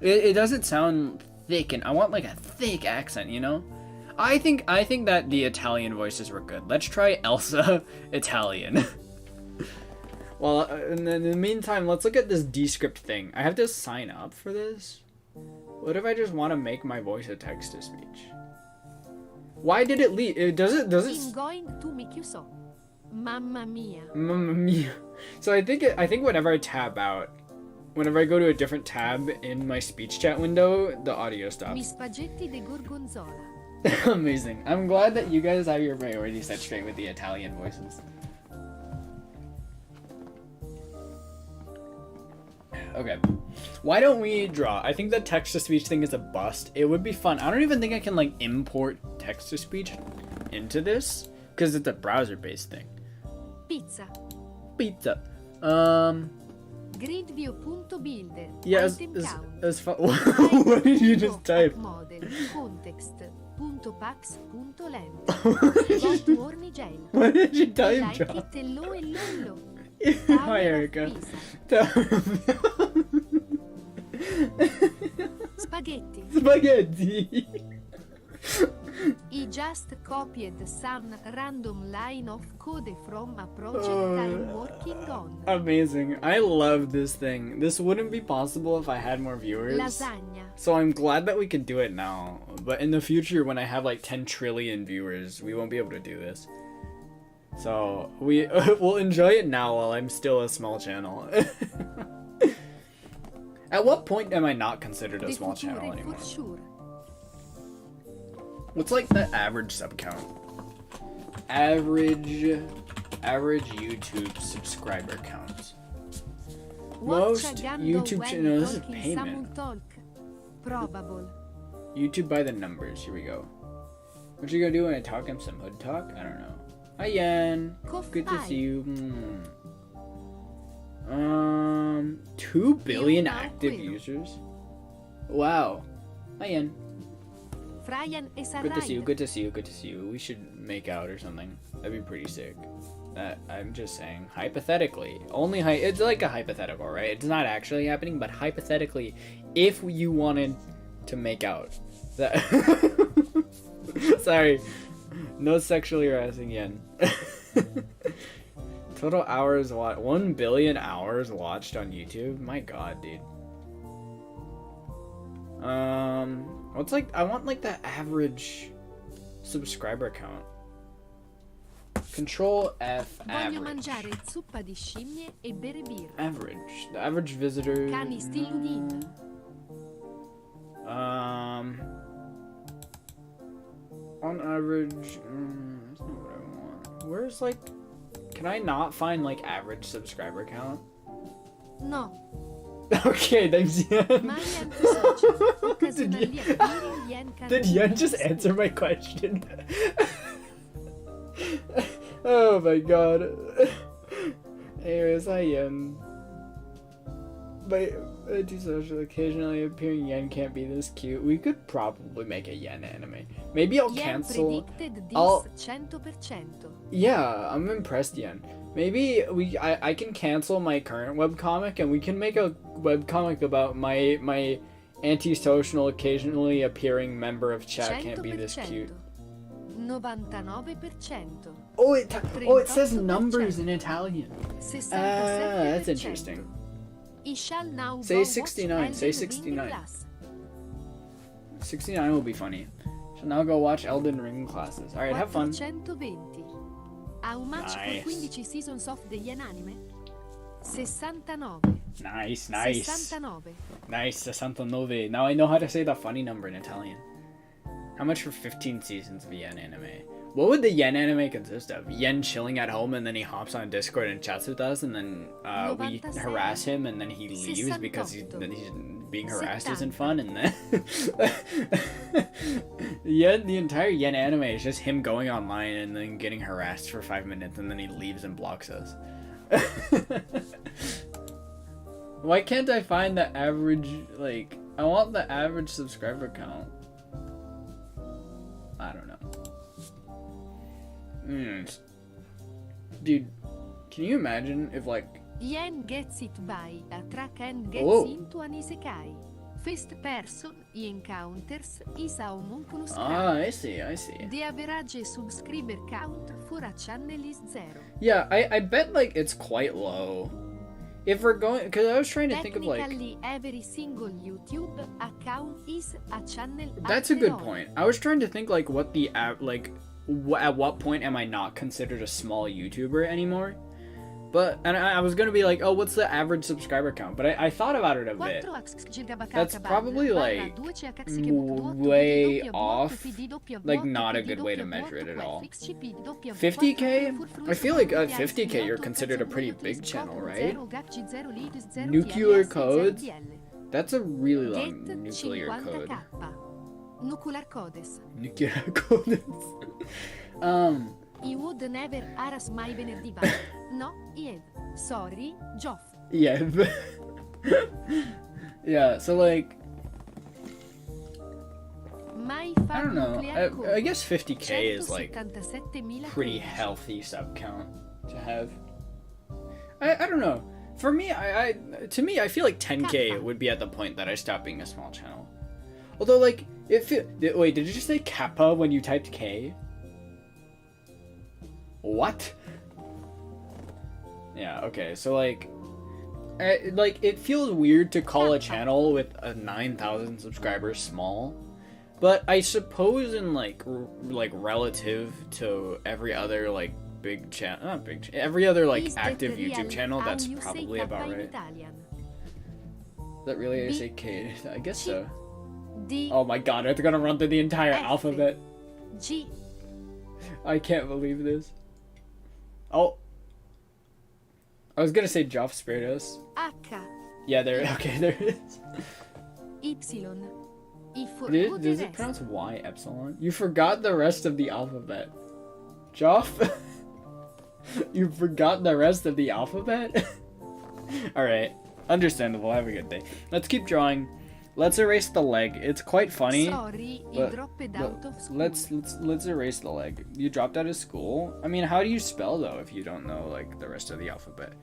It doesn't sound thick, and I want like a thick accent, you know? I think that the Italian voices were good. Let's try Elsa Italian. Well, in the meantime, let's look at this Descript thing. I have to sign up for this? What if I just want to make my voice a text-to-speech? Why did it leave? Does it? I'm going to make you so. Mamma mia. Mamma mia. So I think whenever I tab out, whenever I go to a different tab in my speech chat window, the audio Mi stops. spaghetti di gorgonzola. Amazing. I'm glad that you guys have your priorities set straight with the Italian voices. Okay. Why don't we draw? I think the text-to-speech thing is a bust. It would be fun. I don't even think I can like import text-to-speech into this because it's a browser-based thing. Pizza. Pizza. Gridview.builder. Yeah, Item count. as far. What did you just type? Model. Context. .pax.length. What did Got you- wormy gel. what did you type, Like John? it low e lollo. Hi, Erica. Spaghetti. Spaghetti. He just copied some random line of code from a project Oh. I'm working on. Amazing. I love this thing. This wouldn't be possible if I had more viewers. Lasagna. So I'm glad that we can do it now. But in the future, when I have like 10 trillion viewers, we won't be able to do this. So we'll enjoy it now while I'm still a small channel. At what point am I not considered a The small future channel anymore? for sure. What's like the average sub count? Average YouTube subscriber count. Most YouTube channels. This is payment. Talk. Probable. YouTube by the numbers. Here we go. What you gonna do when I talk him some hood talk? I don't know. Hi Yan. Good to see you. 2 billion active users. Wow. Hi Yan. Brian e Good to see you. Good to see you. Good to see you. We should make out or something. That'd be pretty sick. I'm just saying, hypothetically, it's like a hypothetical, right? It's not actually happening, but hypothetically, if you wanted to make out, that. Sorry, no sexually harassing Yen. Total hours watched, 1 billion hours watched on YouTube. My God, dude. What's like? I want like the average subscriber count. Control F, Voglio average. mangiare zuppa di scimmie e bere birra. Average. The average visitor. Cani stiludini. On average, that's not what I want. Where's like, can I not find like average subscriber count? No. Okay, thanks, Yen. Mai antisocial. Did Occasionally appearing yen Did Yen just answer my question? Oh my god. Anyways, hi Yen. But antisocial, occasionally appearing Yen can't be this cute. We could probably make a Yen anime. Maybe I'll Yen cancel. predicted this I'll- 100%. Yeah, I'm impressed, Yen. Maybe I can cancel my current webcomic and we can make a webcomic about my antisocial, occasionally appearing member of chat can't be this cute. 99%. Oh, it says numbers in Italian. 67%. That's interesting. He shall now Say go watch 69, say Elden Ring 69. class. 69 will be funny. Shall now go watch Elden Ring classes. Alright, have fun. 420. How much Nice. for 15 seasons of the Yen anime? 69. Nice. 69. Nice, 69. Now I know how to say the funny number in Italian. How much for 15 seasons of Yen anime? What would the Yen anime consist of? Yen chilling at home and then he hops on Discord and chats with us and then we 96. harass him and then he leaves because he's being harassed isn't 70. fun and then Yen, the entire Yen anime is just him going online and then getting harassed for 5 minutes and then he leaves and blocks us. Why can't I find the average, like, I want the average subscriber count. I don't know. Dude, can you imagine if, like, Yen gets it by a track and gets Whoa. into an isekai. First person he encounters is a homunculus ah, crab. I see. The average subscriber count for a channel is 0. Yeah, I bet, like, it's quite low. If we're going, because I was trying to think of, like, Technically, every single YouTube account is a channel. that's a after good all. point. I was trying to think, like, what the, like, at what point am I not considered a small YouTuber anymore? But, and I was gonna be like, oh, what's the average subscriber count? But I thought about it a bit. That's probably, like, way off. Like, not a good way to measure it at all. 50K? I feel like at 50K you're considered a pretty big channel, right? Nuclear codes? That's a really long nuclear code. Nuclear codes. Nuclear codes. He would never harass my venerdì va. No, Ed. Sorry, Geoff. Yeah. Yeah, so, like, My I don't know. nuclear code. I guess 50K is, like, 177.000 pretty codici. healthy sub count to have. I don't know. For me, to me, I feel like 10K would be at the point that I stop being a small channel. Although, like, wait, did you just say Kappa when you typed K? What? Yeah, okay, so, like, it feels weird to call a channel with a 9,000 subscribers small, but I suppose in, like, relative to every other, like, big channel, not big, every other, like, Is that active real YouTube channel, how that's you say probably kappa about in right. Italian? Is that really how you say K? I guess so. D, Oh my god, I have to gonna run through the entire F. alphabet. G, I can't believe this. Oh. I was gonna say Joff Spiritus. H, Yeah, there, okay, there it is. Y, E for Does good it rest. pronounce Y epsilon? You forgot the rest of the alphabet. Joff? You forgot the rest of the alphabet? Alright, understandable, have a good day. Let's keep drawing. Let's erase the leg. It's quite funny. Sorry, he but- dropped but out of school. let's erase the leg. You dropped out of school? I mean, how do you spell though if you don't know like the rest of the alphabet?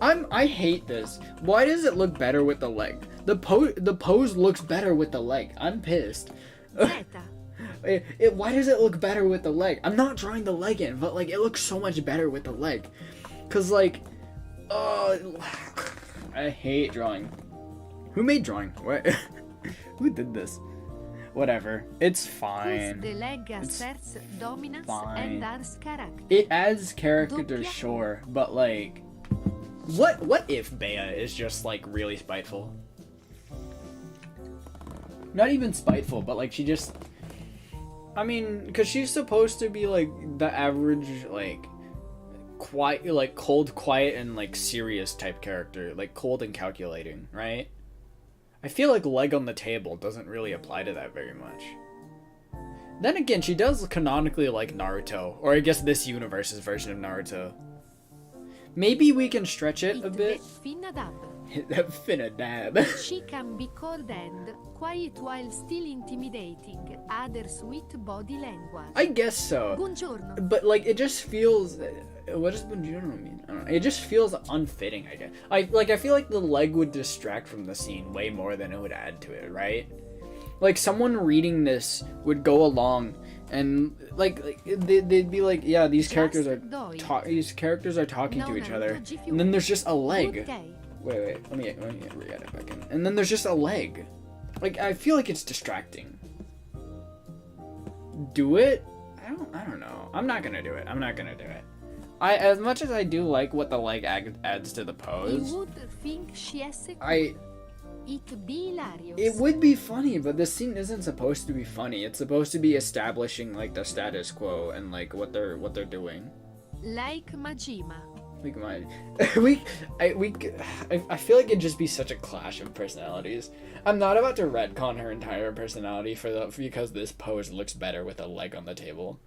I hate this. Why does it look better with the leg? The pose looks better with the leg. I'm pissed. Z, Why does it look better with the leg? I'm not drawing the leg in, but like it looks so much better with the leg. Cause like, I hate drawing. Who made drawing? What? Who did this? whatever. It's Cause fine. the leg It's asserts dominance fine. and adds character. It adds character, Doppia. sure, but like, what if Bea is just like really spiteful? Not even spiteful, but like she just, I mean, cause she's supposed to be like the average like quiet, like cold, quiet, and like serious type character, like cold and calculating, right? I feel like leg on the table doesn't really apply to that very much. Then again, she does canonically like Naruto, or I guess this universe's version of Naruto. Maybe we can stretch it a bit. Hit that finna dab. She can be cold and quiet while still intimidating others with body language. I guess so. Buongiorno. But like, it just feels. What does buongiorno mean? I don't know. It just feels unfitting. I guess. I feel like the leg would distract from the scene way more than it would add to it, right? Like someone reading this would go along and like they'd be like, yeah, these characters are talking to each other, and then there's just a leg. Wait, let me re-add it back in. And then there's just a leg. Like, I feel like it's distracting. Do it? I don't know. I'm not gonna do it. As much as I do like what the leg adds to the pose, You would think she has a It be hilarious. it would be funny, but this scene isn't supposed to be funny. It's supposed to be establishing like the status quo and like what they're doing. Like Majima. Like my, I feel like it'd just be such a clash of personalities. I'm not about to retcon her entire personality because this pose looks better with a leg on the table.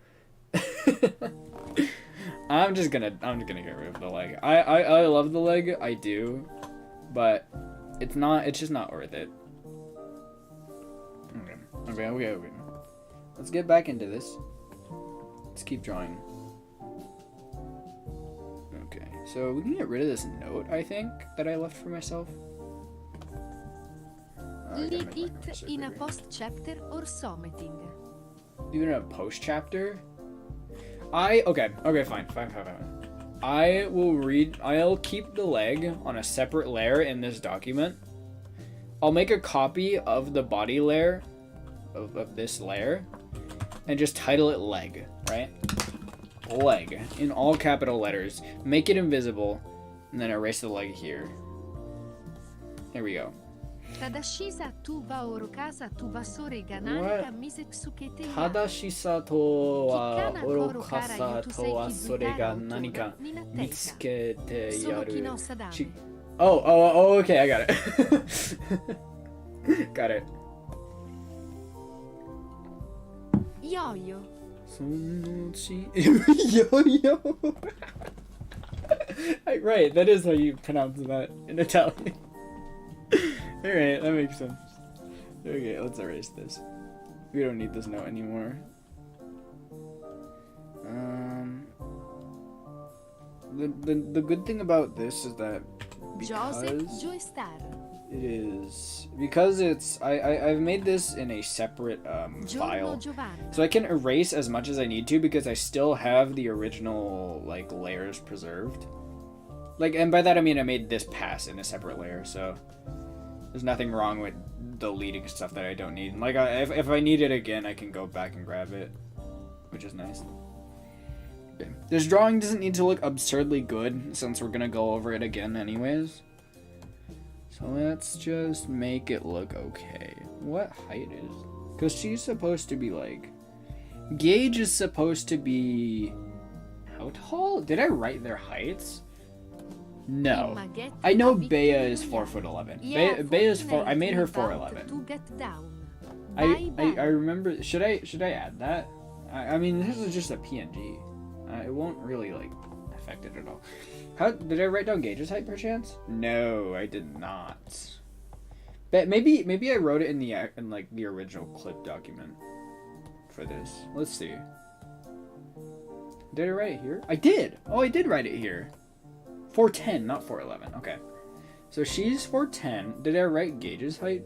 I'm just gonna get rid of the leg. I love the leg, I do, but it's just not worth it. Okay. Let's get back into this. Let's keep drawing. Okay, so we can get rid of this note, I think, that I left for myself. Leave it in a post chapter or something. Even a post chapter? Okay, fine. I'll keep the leg on a separate layer in this document. I'll make a copy of the body layer of this layer and just title it leg, right? Leg in all capital letters, make it invisible, and then erase the leg here. There we go. Tadashisa tu wa orokasa tu vasore gananika misetsukete ya. Tadashisa to wa orokasa to wa sore ga nanika mitsukete yaru. Oh, okay, I got it. Got it. Yo-yo. Yo-yo. Right, that is how you pronounce that in Italian. Alright, that makes sense. Okay, let's erase this. We don't need this note anymore. The good thing about this is that because I've made this in a separate file, so I can erase as much as I need to because I still have the original like layers preserved. Like, and by that I mean I made this pass in a separate layer, so there's nothing wrong with deleting stuff that I don't need. Like, if I need it again, I can go back and grab it, which is nice. Okay. This drawing doesn't need to look absurdly good, since we're gonna go over it again anyways. So let's just make it look okay. What height is? Because she's supposed to be like... Gage is supposed to be... How tall? Did I write their heights? No. I know Bea is 4'11". Bea is 4. I made her 4'11". I remember. Should I add that? I mean, this is just a PNG. It won't really like affect it at all. How did I write down Gage's height perchance? No, I did not. But maybe I wrote it in the original clip document for this. Let's see. Did I write it here? I did. Oh, I did write it here. 4'10", not 4'11". Okay. So she's 4'10". Did I write Gage's height?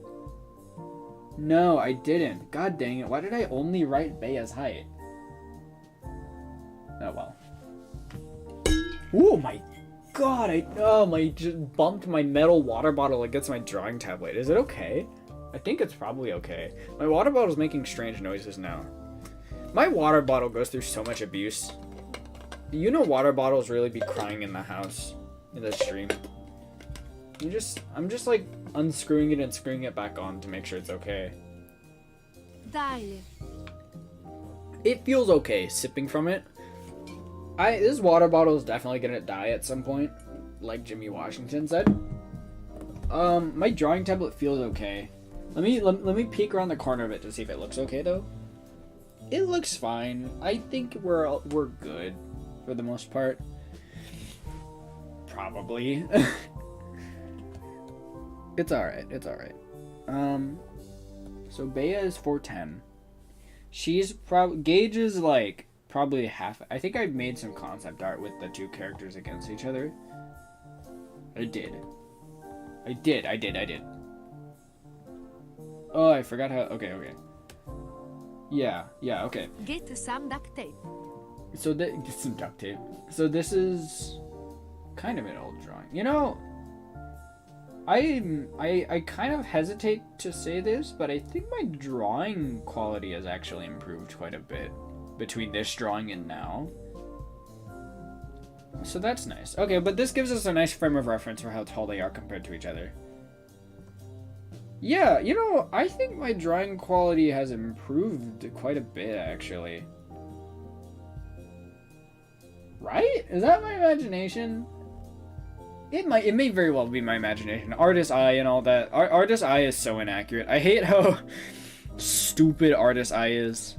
No, I didn't. God dang it. Why did I only write Bea's height? Oh well. Oh my god, I just bumped my metal water bottle against my drawing tablet. Is it okay? I think it's probably okay. My water bottle's making strange noises now. My water bottle goes through so much abuse. You know water bottles really be crying in the house, in the stream. I'm just like unscrewing it and screwing it back on to make sure it's okay. Dai. It feels okay sipping from it. This water bottle is definitely gonna die at some point, like Jimmy Washington said. My drawing tablet feels okay. Let me peek around the corner of it to see if it looks okay though. It looks fine. I think we're good for the most part. Probably. It's alright. It's alright. So Bea is 410. She's Gage is like probably half. I think I made some concept art with the two characters against each other. I did. Oh, I forgot how. Okay. Yeah, okay. Get some duct tape. So get some duct tape. So this is kind of an old drawing. You know, I kind of hesitate to say this, but I think my drawing quality has actually improved quite a bit between this drawing and now. So that's nice. Okay, but this gives us a nice frame of reference for how tall they are compared to each other. Yeah, you know, I think my drawing quality has improved quite a bit, actually. Right? Is that my imagination? It may very well be my imagination. Artist eye and all that. Artist eye is so inaccurate. I hate how stupid artist eye is.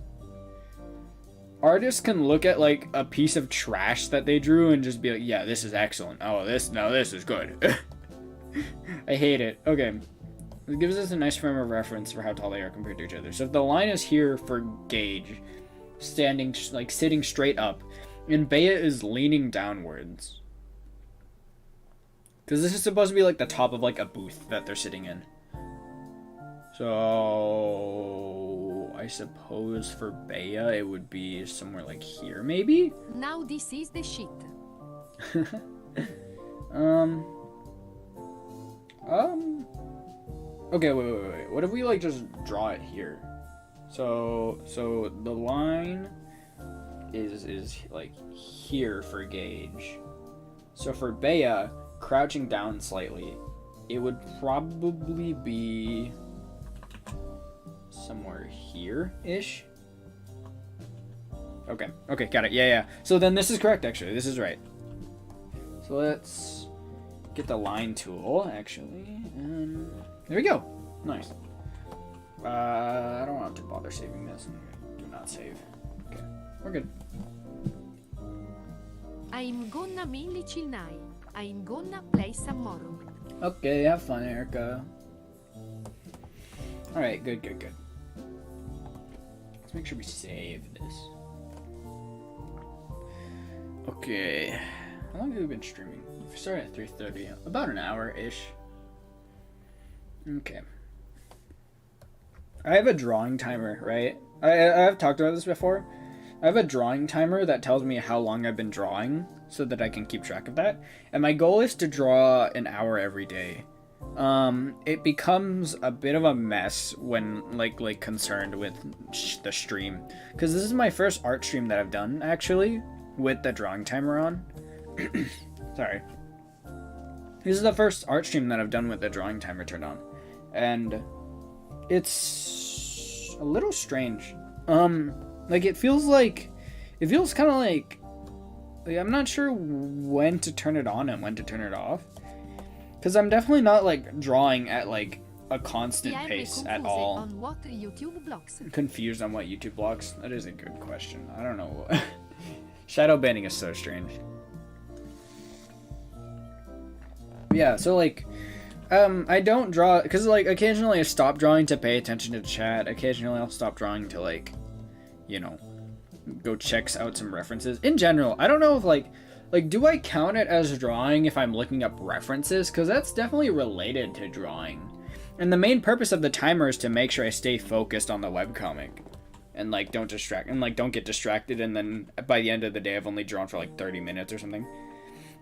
Artists can look at like a piece of trash that they drew and just be like, yeah, this is excellent. Oh, this is good. I hate it. Okay. It gives us a nice frame of reference for how tall they are compared to each other. So if the line is here for Gage, sitting straight up, and Bea is leaning downwards. Because this is supposed to be like the top of like a booth that they're sitting in. So I suppose for Bea it would be somewhere like here, maybe? Now this is the shit. Okay, wait. What if we like just draw it here? So the line is like here for Gage. So for Bea, crouching down slightly, it would probably be somewhere here-ish. Okay, got it. Yeah. So then this is correct, actually. This is right. So let's get the line tool, actually, and there we go. Nice. I don't want to bother saving this. Do not save. Okay, we're good. I'm gonna milli chilnai. I'm gonna play some more. Okay, have fun, Erica. Alright, good. Let's make sure we save this. Okay. How long have we been streaming? We started at 3:30. About an hour-ish. Okay. I have a drawing timer, right? I've talked about this before. I have a drawing timer that tells me how long I've been drawing so that I can keep track of that. And my goal is to draw an hour every day. It becomes a bit of a mess when like concerned with the stream, because this is my first art stream that I've done actually with the drawing timer on. Sorry. This is the first art stream that I've done with the drawing timer turned on, and it's a little strange. Like it feels kind of like I'm not sure when to turn it on and when to turn it off, because I'm definitely not like drawing at like a constant pace at all. On what YouTube blocks? Confused on what YouTube blocks? That is a good question. I don't know. Shadow banning is so strange. Yeah, so like I don't draw because like occasionally I stop drawing to pay attention to chat. Occasionally I'll stop drawing to like, you know, go check out some references. In general, I don't know if like do I count it as drawing if I'm looking up references, because that's definitely related to drawing. And the main purpose of the timer is to make sure I stay focused on the webcomic and like don't get distracted, and then by the end of the day I've only drawn for like 30 minutes or something.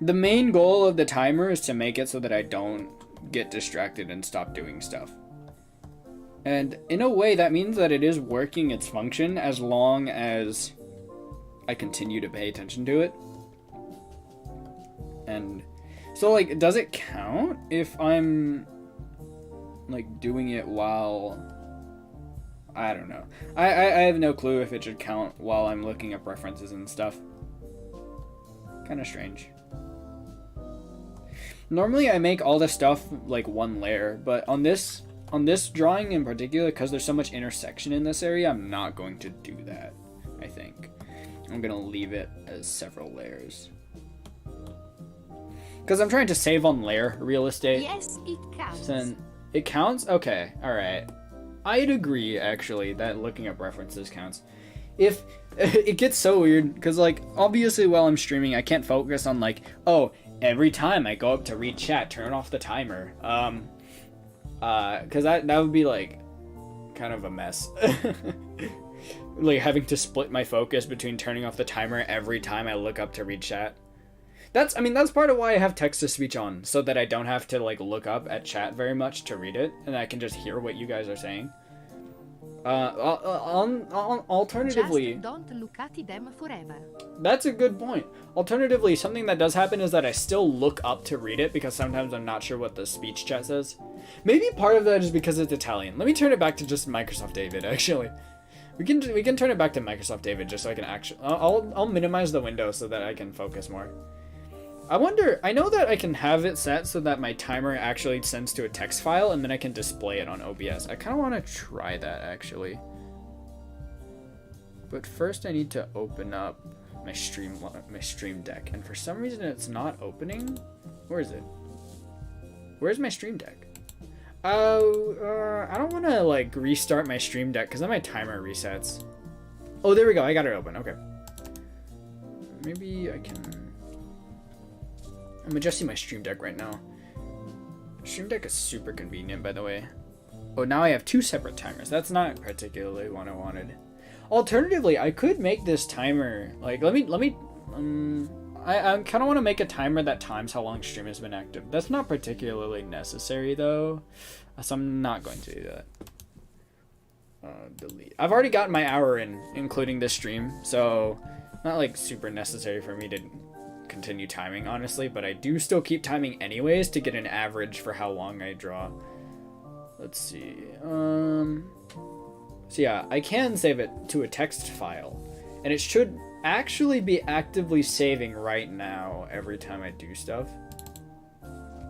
The main goal of the timer is to make it so that I don't get distracted and stop doing stuff. And in a way, that means that it is working its function as long as I continue to pay attention to it. And so, like, does it count if I'm, like, doing it while... I don't know. I have no clue if it should count while I'm looking up references and stuff. Kind of strange. Normally I make all the stuff like one layer, but on this drawing in particular, because there's so much intersection in this area, I'm not going to do that, I think. I'm going to leave it as several layers. Because I'm trying to save on layer real estate. Yes, it counts. Then it counts? Okay, alright. I'd agree, actually, that looking up references counts. If it gets so weird, because, like, obviously while I'm streaming, I can't focus on, like, oh, every time I go up to read chat, turn off the timer. Because that would be, like, kind of a mess. Like, having to split my focus between turning off the timer every time I look up to read chat. That's part of why I have text-to-speech on, so that I don't have to, like, look up at chat very much to read it, and I can just hear what you guys are saying. Alternatively... Just don't look at them forever. That's a good point. Alternatively, something that does happen is that I still look up to read it, because sometimes I'm not sure what the speech chat says. Maybe part of that is because it's Italian. Let me turn it back to just Microsoft David, actually. We can turn it back to Microsoft David, just so I can actually... I'll minimize the window so that I can focus more. I wonder, I know that I can have it set so that my timer actually sends to a text file and then I can display it on OBS. I kind of want to try that, actually. But first I need to open up my stream deck, and for some reason it's not opening. Where is it? Where's my stream deck? Oh, I don't want to, like, restart my stream deck because then my timer resets. Oh, there we go. I got it open. Okay. Maybe I can... I'm adjusting my stream deck right now. Stream deck is super convenient, by the way. Oh, now I have two separate timers. That's not particularly what I wanted. Alternatively, I could make this timer, like, I kind of want to make a timer that times how long stream has been active. That's not particularly necessary, though, so I'm not going to do that. Delete. I've already gotten my hour in, including this stream, so not, like, super necessary for me to continue timing, honestly, but I do still keep timing anyways to get an average for how long I draw. Let's see. So yeah, I can save it to a text file, and it should actually be actively saving right now every time I do stuff.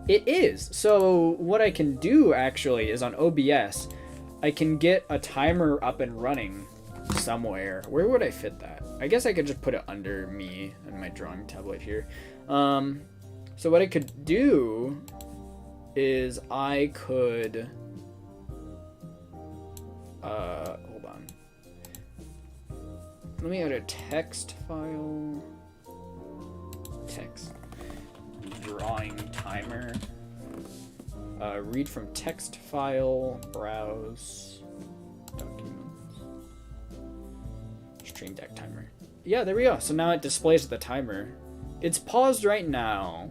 It is. So what I can do actually is on OBS, I can get a timer up and running somewhere. Where would I fit that? I guess I could just put it under me and my drawing tablet here. So what I could do is I could hold on. Let me add a text file. Text drawing timer. Read from text file, browse documents. Stream deck timer. Yeah, there we go. So now it displays the timer. It's paused right now,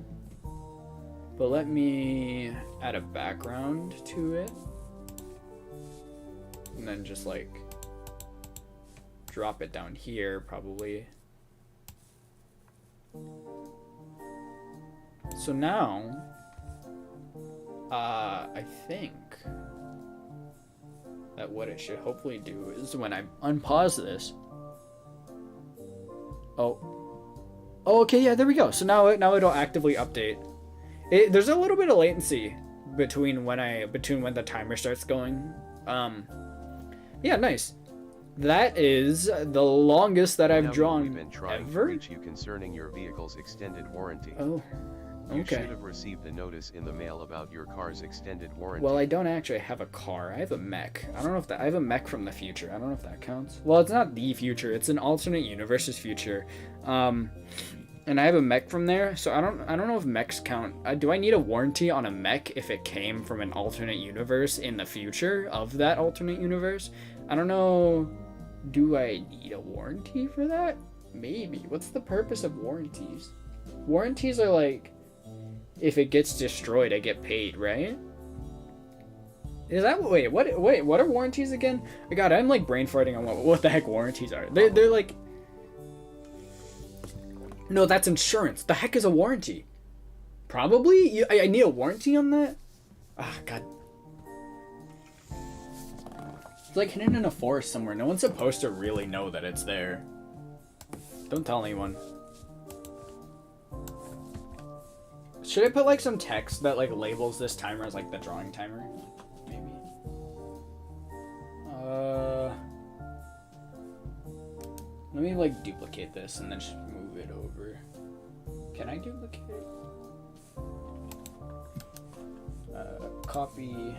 but let me add a background to it, and then just like drop it down here probably. So now I think that what it should hopefully do is when I unpause this. Oh, okay, yeah, there we go. So now it'll actively update. There's a little bit of latency between when the timer starts going. Yeah, nice. That is the longest that I've drawn we've been trying ever. To reach you concerning your vehicle's extended warranty. Oh, okay. You should have received a notice in the mail about your car's extended warranty. Well, I don't actually have a car. I have a mech. I don't know if that. I have a mech from the future. I don't know if that counts. Well, it's not the future. It's an alternate universe's future. And I have a mech from there, so I don't know if mechs count. Do I need a warranty on a mech if it came from an alternate universe in the future of that alternate universe? I don't know. Do I need a warranty for that? Maybe. What's the purpose of warranties? Warranties are like, if it gets destroyed, I get paid, right? Is that wait? What are warranties again? Oh God, I'm like brain farting on what the heck warranties are. They're like. No, that's insurance. The heck is a warranty? Probably. I need a warranty on that. Ah, God. It's like hidden in a forest somewhere. No one's supposed to really know that it's there. Don't tell anyone. Should I put like some text that like labels this timer as like the drawing timer? Maybe. Let me like duplicate this and then just move it over. Can I duplicate it? Copy.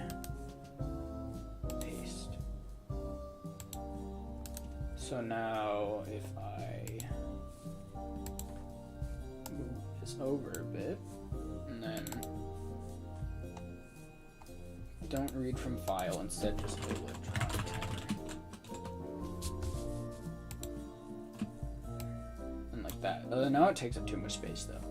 Paste. So now if I move this over a bit and then don't read from file, instead just label it drawing timer. And like that. Now it takes up too much space though.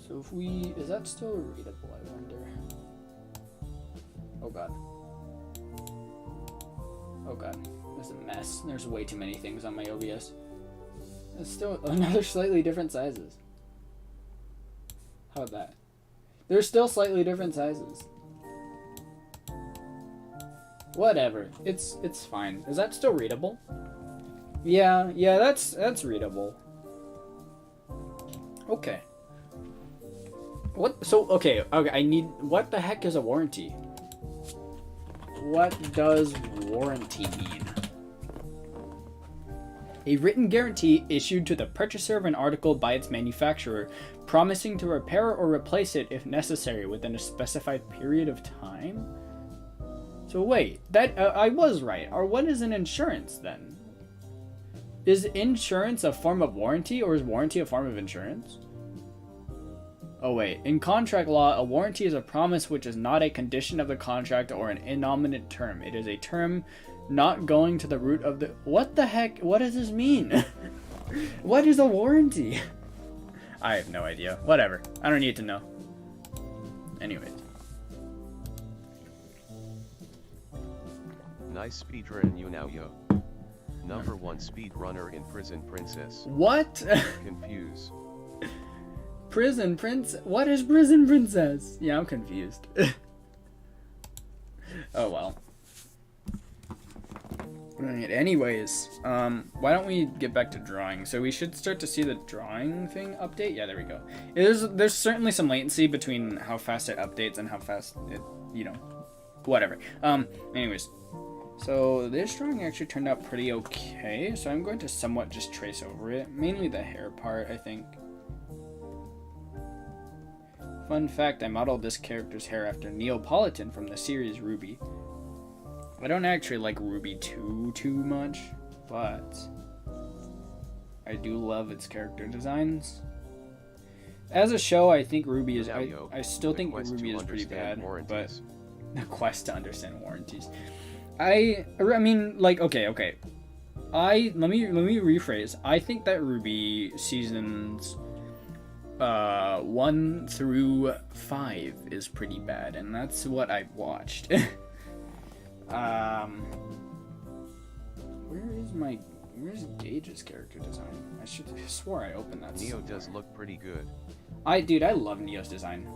So if we, is that still readable, I wonder? Oh God. Oh God, there's a mess. There's way too many things on my OBS. It's still another slightly different sizes. How about that? They're still slightly different sizes. Whatever. It's fine. Is that still readable? Yeah, that's readable. Okay. What? So okay. I need. What the heck is a warranty? What does warranty mean? A written guarantee issued to the purchaser of an article by its manufacturer, promising to repair or replace it if necessary within a specified period of time. So wait, that I was right. Or what is an insurance then? Is insurance a form of warranty, or is warranty a form of insurance? Oh wait, in contract law, a warranty is a promise which is not a condition of the contract or an innominate term. It is a term not going to the root of the... What the heck? What does this mean? What is a warranty? I have no idea. Whatever. I don't need to know. Anyways. Nice speedrun, Yunayo. Number 1 speedrunner in Prison Princess. What? Confused. Prison Prince? What is Prison Princess? Yeah, I'm confused. Oh well. Right, anyways, why don't we get back to drawing? So we should start to see the drawing thing update. Yeah, there we go. There's certainly some latency between how fast it updates and how fast it, you know, whatever. Anyways, so this drawing actually turned out pretty okay. So I'm going to somewhat just trace over it, mainly the hair part, I think. Fun fact, I modeled this character's hair after Neapolitan from the series Ruby. I don't actually like Ruby too much, but I do love its character designs. As a show, I think Ruby is... I still think Ruby is pretty bad, but the quest to understand warranties. I mean, like, okay. Let me rephrase. I think that Ruby seasons 1 through 5 is pretty bad, and that's what I've watched. Where's Gage's character design? I swore I opened that. Neo does look pretty good. Dude, I love Neo's design.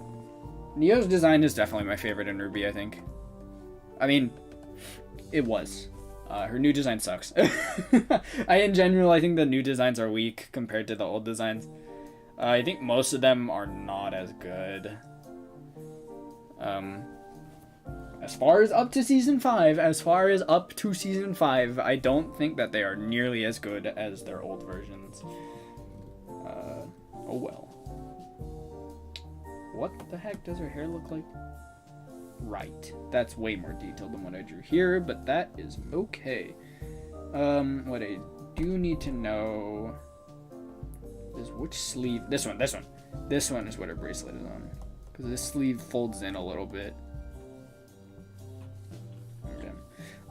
Neo's design is definitely my favorite in Ruby, I think. I mean, it was. Her new design sucks. In general, I think the new designs are weak compared to the old designs. I think most of them are not as good. As far as up to season 5, I don't think that they are nearly as good as their old versions. Oh well. What the heck does her hair look like? Right. That's way more detailed than what I drew here, but that is okay. What I do need to know is which sleeve. This one. This one is what her bracelet is on. Because this sleeve folds in a little bit. Okay.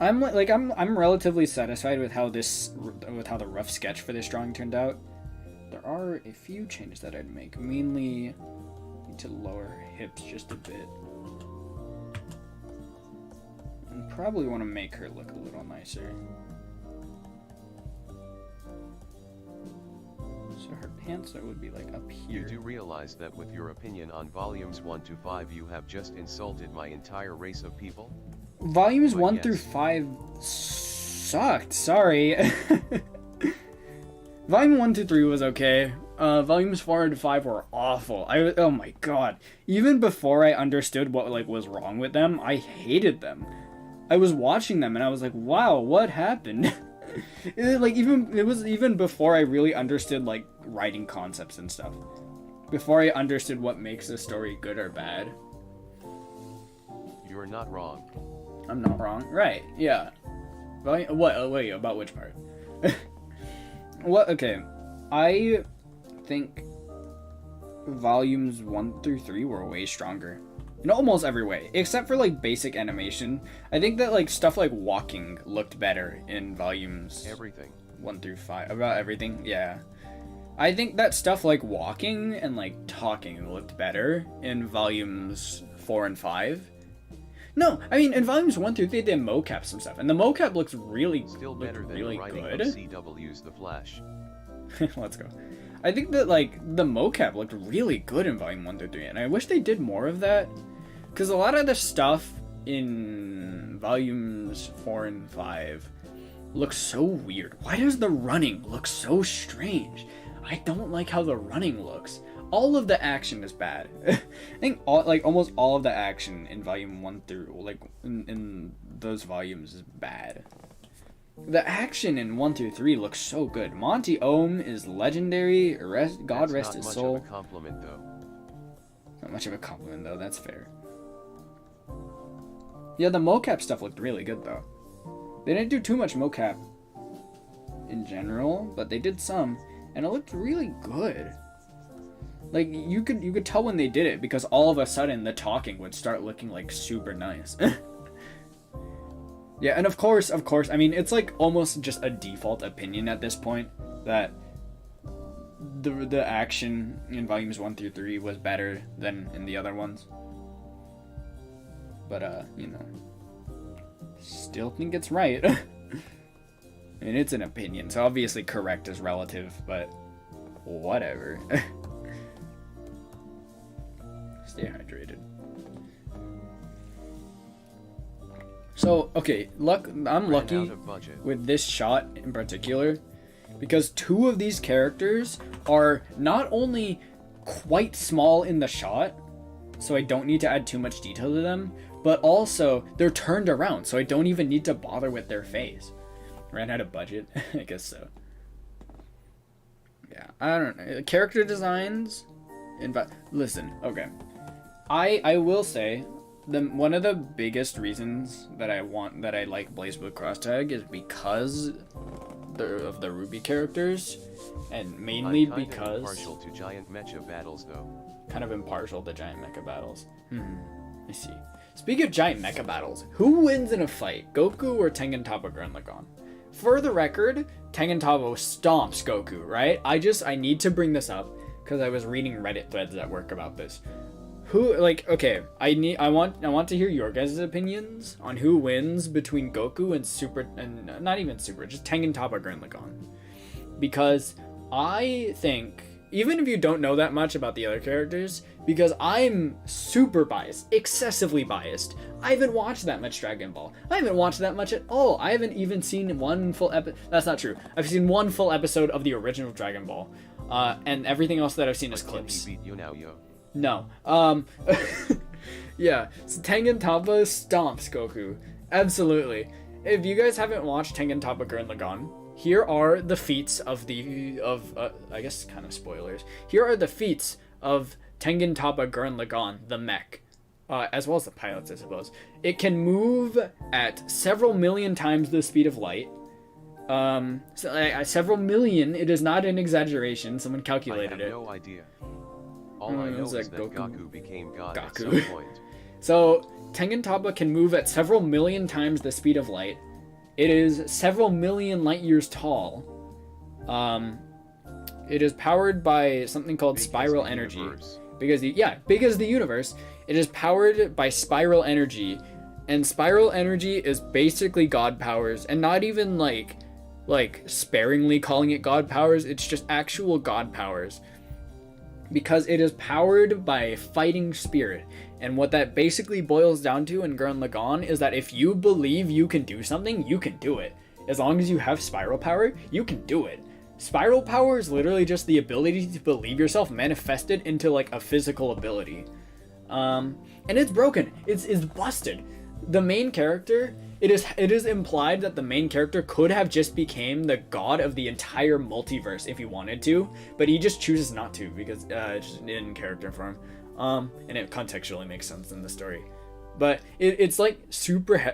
I'm relatively satisfied with how the rough sketch for this drawing turned out. There are a few changes that I'd make. Mainly need to lower her hips just a bit. And probably want to make her look a little nicer. So her pants would be like up here. You do realize that with your opinion on volumes 1 to 5 you have just insulted my entire race of people? Volumes But 1 yes. through 5 sucked, sorry. Volume 1 to 3 was okay. Volumes 4 to 5 were awful. Oh my god. Even before I understood what like was wrong with them, I hated them. I was watching them and I was like, wow, what happened? It was even before I really understood like writing concepts and stuff. Before I understood what makes a story good or bad. You're not wrong. I'm not wrong. Right, yeah. What? Wait, about which part? What? Okay. I think volumes 1 through 3 were way stronger. In almost every way. Except for, like, basic animation. I think that, like, stuff like walking looked better in volumes... Everything. 1 through 5. About everything? Yeah. I think that stuff like walking and, like, talking looked better in volumes 4 and 5. No, I mean, in volumes 1 through 3, they had mocaps and stuff. And the mocap looks really, Still better than really the writing good. of CW's The Flash. Let's go. I think that, like, the mocap looked really good in volume 1 through 3. And I wish they did more of that. Because a lot of the stuff in volumes 4 and 5 looks so weird. Why does the running look so strange? I don't like how the running looks. All of the action is bad. I think almost all of the action in volume 1 through, like, in those volumes is bad. The action in 1 through 3 looks so good. Monty Ohm is legendary. God rest his soul. Not much of a compliment, though. Not much of a compliment, though. That's fair. Yeah, the mocap stuff looked really good, though. They didn't do too much mocap in general, but they did some, and it looked really good. Like, you could tell when they did it, because all of a sudden the talking would start looking, like, super nice. Yeah, and of course, I mean, it's, like, almost just a default opinion at this point, that the action in volumes 1 through 3 was better than in the other ones. But, you know, still think it's right. I mean, it's an opinion, so obviously correct is relative, but whatever. Stay hydrated. So, okay, I'm lucky with this shot in particular, because 2 of these characters are not only quite small in the shot, so I don't need to add too much detail to them, but also they're turned around, so I don't even need to bother with their face. Ran out of budget? I guess so. Yeah, I don't know. Character designs... Listen, okay. I will say, one of the biggest reasons that I like Blazebook Crosstag is because of the Ruby characters, and mainly because... impartial to giant mecha battles, though. Kind of impartial to giant mecha battles. I see. Speaking of giant mecha battles, who wins in a fight, Goku or Tengen Toppa Gurren Lagann? For the record, Tengen Toppa stomps Goku, right? I need to bring this up because I was reading Reddit threads at work about this. Okay, I want to hear your guys' opinions on who wins between Goku and not even Super, just Tengen Toppa Gurren Lagann. Because I think, even if you don't know that much about the other characters, because I'm super biased, excessively biased, I haven't watched that much Dragon Ball. I haven't watched that much at all. I haven't even seen one full episode. That's not true. I've seen one full episode of the original Dragon Ball, and everything else that I've seen is clips. Can he beat Yunayo? No. Yeah. So Tengen Toppa stomps Goku. Absolutely. If you guys haven't watched Tengen Toppa Gurren Lagann, here are the feats of I guess kind of spoilers. Here are the feats of Tengen Toppa Gurren Lagann, the mech, as well as the pilots, I suppose. It can move at several million times the speed of light. Several million. It is not an exaggeration. Someone calculated it. I have no idea. All I know is that Goku became God at some point. So Tengen Toppa can move at several million times the speed of light. It is several million light years tall. It is powered by something called spiral energy. Because the universe, it is powered by spiral energy, and spiral energy is basically god powers, and not even like sparingly calling it god powers. It's just actual god powers, because it is powered by fighting spirit. And what that basically boils down to in Gurren Lagann is that if you believe you can do something, you can do it. As long as you have spiral power, you can do it. Spiral power is literally just the ability to believe yourself manifested into like a physical ability. And it's broken. It's busted. The main character, it is implied that the main character could have just became the god of the entire multiverse if he wanted to, but he just chooses not to because it's just in character form. And it contextually makes sense in the story. But it's like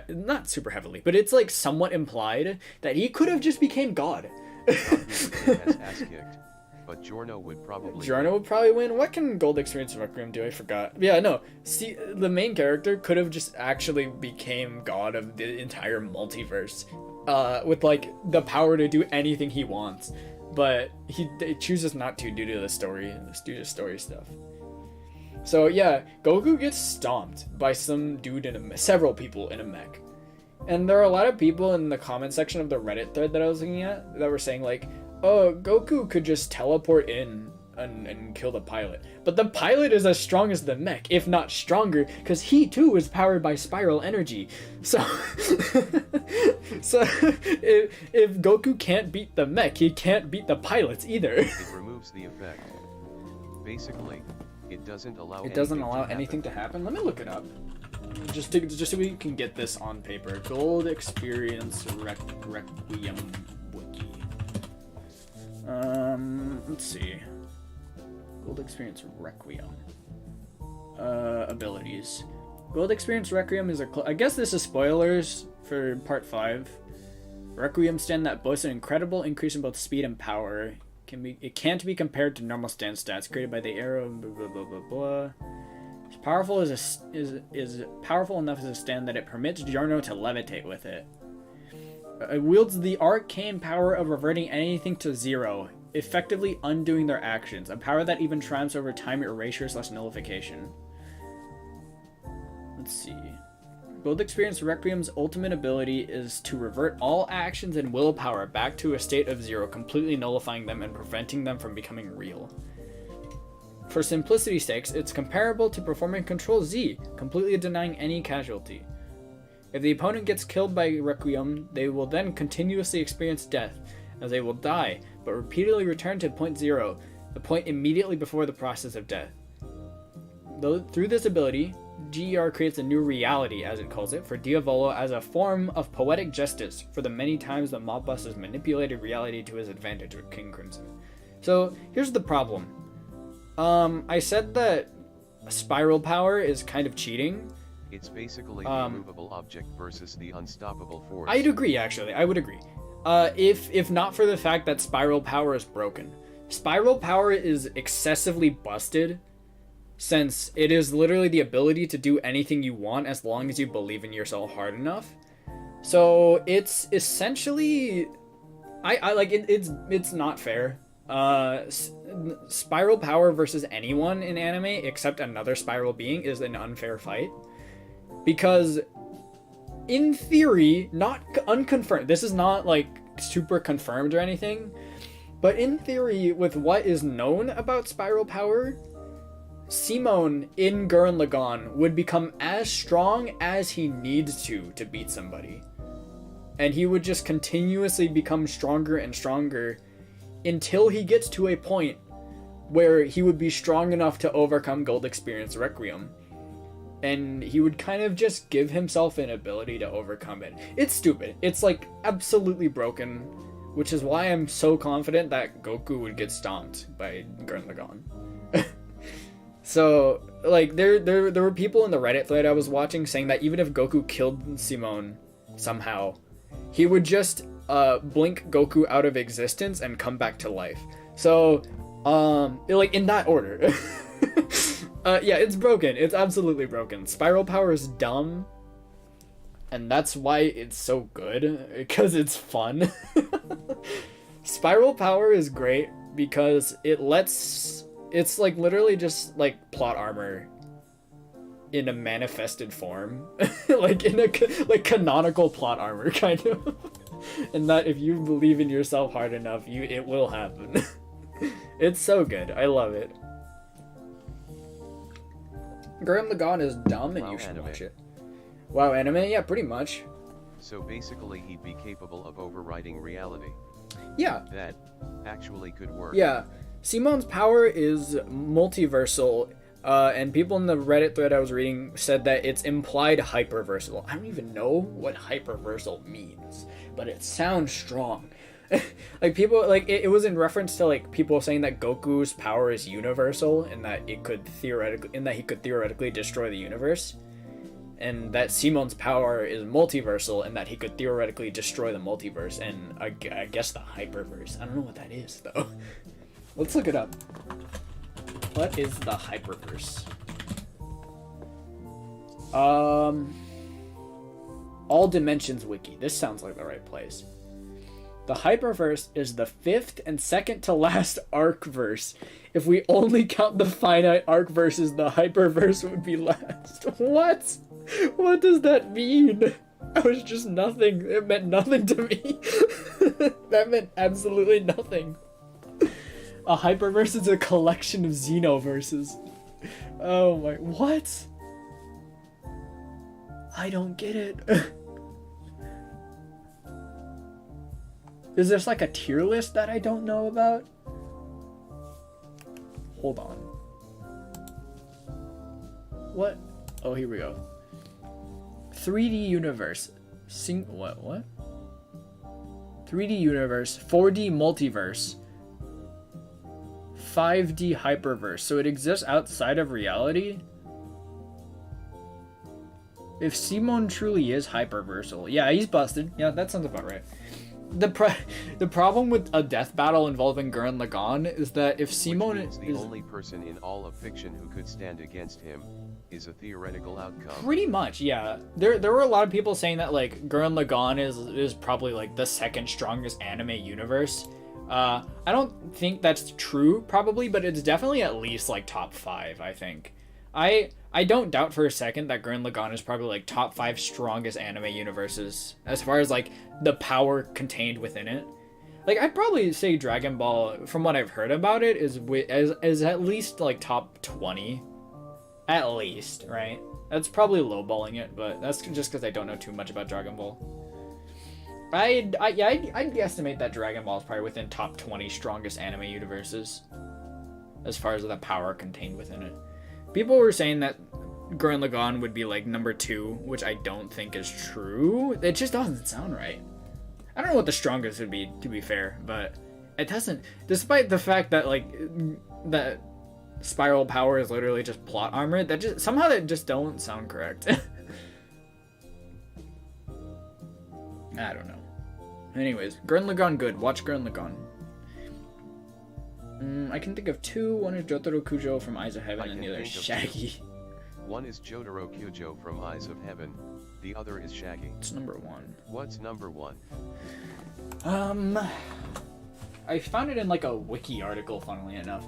not super heavily, but it's like somewhat implied that he could have just became God. Has ass kicked, but Giorno would probably win. What can Gold Experience Requiem do? I forgot. Yeah, no. See, the main character could have just actually became God of the entire multiverse, with like the power to do anything he wants. But he chooses not to due to the story stuff. So yeah, Goku gets stomped by some dude several people in a mech. And there are a lot of people in the comment section of the Reddit thread that I was looking at that were saying like, oh, Goku could just teleport in and kill the pilot. But the pilot is as strong as the mech, if not stronger, because he too is powered by spiral energy. So, if Goku can't beat the mech, he can't beat the pilots either. It removes the effect. Basically, it doesn't allow anything to happen. Let me look it up. Just so we can get this on paper. Gold Experience Requiem Wiki. Let's see. Gold Experience Requiem. Abilities. Gold Experience Requiem is I guess this is spoilers for part 5. Requiem stand that boasts an incredible increase in both speed and power. It can't be compared to normal stand stats created by the arrow. Blah blah blah blah. Powerful is powerful enough as a stand that it permits Giorno to levitate with it. It wields the arcane power of reverting anything to zero, effectively undoing their actions, a power that even triumphs over time erasure / nullification. Let's see. Gold Experience Requiem's ultimate ability is to revert all actions and willpower back to a state of zero, completely nullifying them and preventing them from becoming real. For simplicity's sake, it's comparable to performing Control Z, completely denying any casualty. If the opponent gets killed by Requiem, they will then continuously experience death, as they will die, but repeatedly return to point zero, the point immediately before the process of death. Through this ability, GER creates a new reality, as it calls it, for Diavolo as a form of poetic justice for the many times that Mob Boss has manipulated reality to his advantage with King Crimson. So, here's the problem. I said that spiral power is kind of cheating. It's basically the immovable object versus the unstoppable force. I'd agree, actually. I would agree. If not for the fact that spiral power is broken. Spiral power is excessively busted, since it is literally the ability to do anything you want as long as you believe in yourself hard enough. So it's essentially, I like it. It's not fair. Spiral power versus anyone in anime except another spiral being is an unfair fight, because in theory, not unconfirmed, this is not like super confirmed or anything, but in theory, with what is known about spiral power, Simone in Gurren Lagann would become as strong as he needs to beat somebody, and he would just continuously become stronger and stronger until he gets to a point where he would be strong enough to overcome Gold Experience Requiem. And he would kind of just give himself an ability to overcome it. It's stupid. It's like absolutely broken, which is why I'm so confident that Goku would get stomped by Gurren Lagann. So, like, there were people in the Reddit thread I was watching saying that even if Goku killed Simone somehow, he would just blink Goku out of existence and come back to life. So, like, in that order. Yeah, it's broken. It's absolutely broken. Spiral power is dumb, and that's why it's so good, because it's fun. Spiral power is great because it's like literally just like plot armor in a manifested form. Like in a like canonical plot armor kind of. And that if you believe in yourself hard enough, it will happen. It's so good. I love it. Gurren Lagann is dumb and Wow, you should anime. watch it. Wow, anime? Yeah, pretty much. So basically he'd be capable of overriding reality. Yeah. That actually could work. Yeah. Simon's power is multiversal, and people in the Reddit thread I was reading said that it's implied hyperversal. I don't even know what hyperversal means, but it sounds strong. Like people like it was in reference to like people saying that Goku's power is universal and that he could theoretically destroy the universe, and that Simon's power is multiversal and that he could theoretically destroy the multiverse and I guess the hyperverse. I don't know what that is though. Let's look it up. What is the hyperverse? All Dimensions Wiki. This sounds like the right place. The hyperverse is the fifth and second to last arc verse. If we only count the finite arc verses, the hyperverse would be last. What? What does that mean? That was just nothing. It meant nothing to me. That meant absolutely nothing. A hyperverse is a collection of xenoverses. Oh my... What? I don't get it. Is there like a tier list that I don't know about? Hold on. What? Oh, here we go. 3D universe. What? 3D universe, 4D multiverse, 5D hyperverse. So it exists outside of reality? If Simon truly is hyperversal. Yeah, he's busted. Yeah, that sounds about right. The problem with a death battle involving Gurren Lagann is that if Simon is the is only person in all of fiction who could stand against him, is a theoretical outcome. pretty much, yeah. There were a lot of people saying that like Gurren Lagann is probably like the second strongest anime universe. I don't think that's true probably, but it's definitely at least like top 5, I think. I don't doubt for a second that Gurren Lagann is probably like top 5 strongest anime universes as far as like the power contained within it. Like I'd probably say Dragon Ball, from what I've heard about it, is at least like top 20, at least, right? That's probably lowballing it, but that's just because I don't know too much about Dragon Ball. I'd estimate that Dragon Ball is probably within top 20 strongest anime universes as far as the power contained within it. People were saying that Gurren Lagann would be like number 2, which I don't think is true. It just doesn't sound right. I don't know what the strongest would be, to be fair, but it doesn't. Despite the fact that like that spiral power is literally just plot armor, that just don't sound correct. I don't know. Anyways, Gurren Lagann good. Watch Gurren Lagann. I can think of 2. One is Jotaro Kujo from Eyes of Heaven, and the other is Shaggy. One is Jotaro Kujo from Eyes of Heaven, the other is Shaggy. It's number 1. What's number 1? I found it in like a wiki article, funnily enough.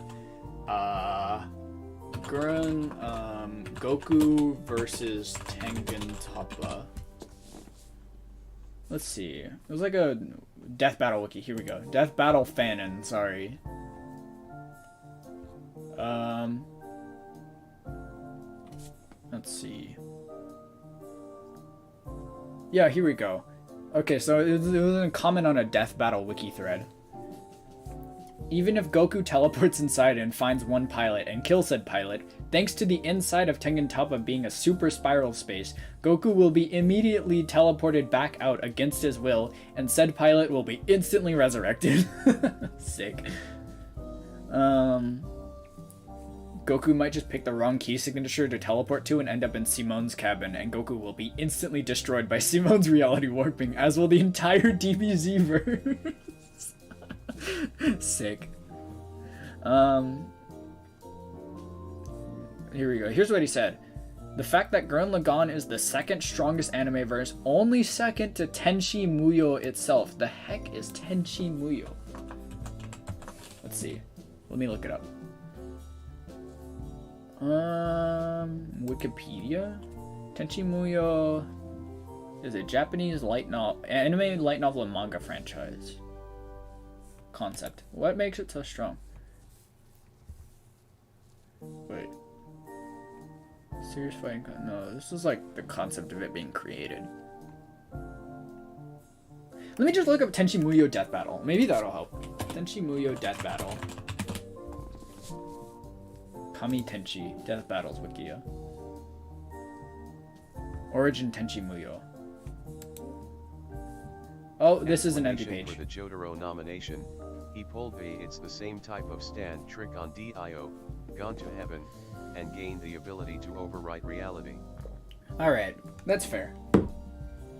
Goku versus Tengen Toppa. Let's see. It was like a death battle wiki. Here we go. Death battle fanon, sorry. Let's see. Yeah, here we go. Okay, so it was a comment on a death battle wiki thread. Even if Goku teleports inside and finds one pilot and kills said pilot, thanks to the inside of Tengen Toppa being a super spiral space, Goku will be immediately teleported back out against his will, and said pilot will be instantly resurrected. Sick. Goku might just pick the wrong key signature to teleport to and end up in Simon's cabin, and Goku will be instantly destroyed by Simon's reality warping, as will the entire DBZ verse. Sick. Here we go. Here's what he said. The fact that Gurren Lagann is the second strongest anime verse, only second to Tenchi Muyo itself. The heck is Tenchi Muyo? Let's see. Let me look it up. Wikipedia? Tenchi Muyo is a Japanese anime light novel and manga franchise. Concept. What makes it so strong? Wait. Serious fighting? No, this is like the concept of it being created. Let me just look up Tenchi Muyo Death Battle. Maybe that'll help. Tenchi Muyo Death Battle. Kami Tenchi Death Battles Wikia. Origin Tenchi Muyo. Oh, this is an empty page. For the Jotaro nomination, he pulled a it's the same type of stand trick on Dio, gone to heaven, and gained the ability to overwrite reality. Alright, that's fair.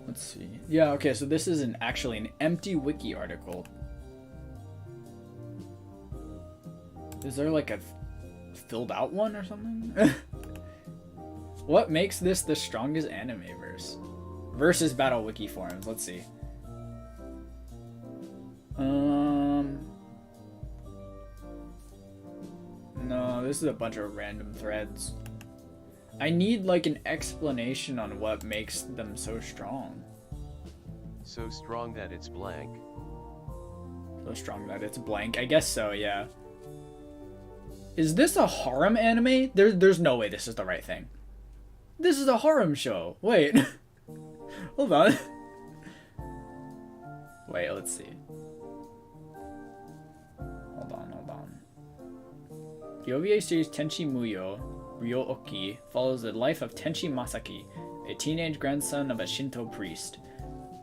Let's see. Yeah, okay, so this is actually an empty wiki article. Is there like a filled out one or something? What makes this the strongest anime verse? Versus Battle Wiki forums, let's see. No, this is a bunch of random threads. I need like an explanation on what makes them so strong. So strong that it's blank. So strong that it's blank. I guess so, yeah. Is this a harem anime? There's no way this is the right thing. This is a harem show. Wait. Hold on. Wait, let's see. Hold on. The OVA series Tenchi Muyo Ryo-Oki follows the life of Tenchi Masaki, a teenage grandson of a Shinto priest.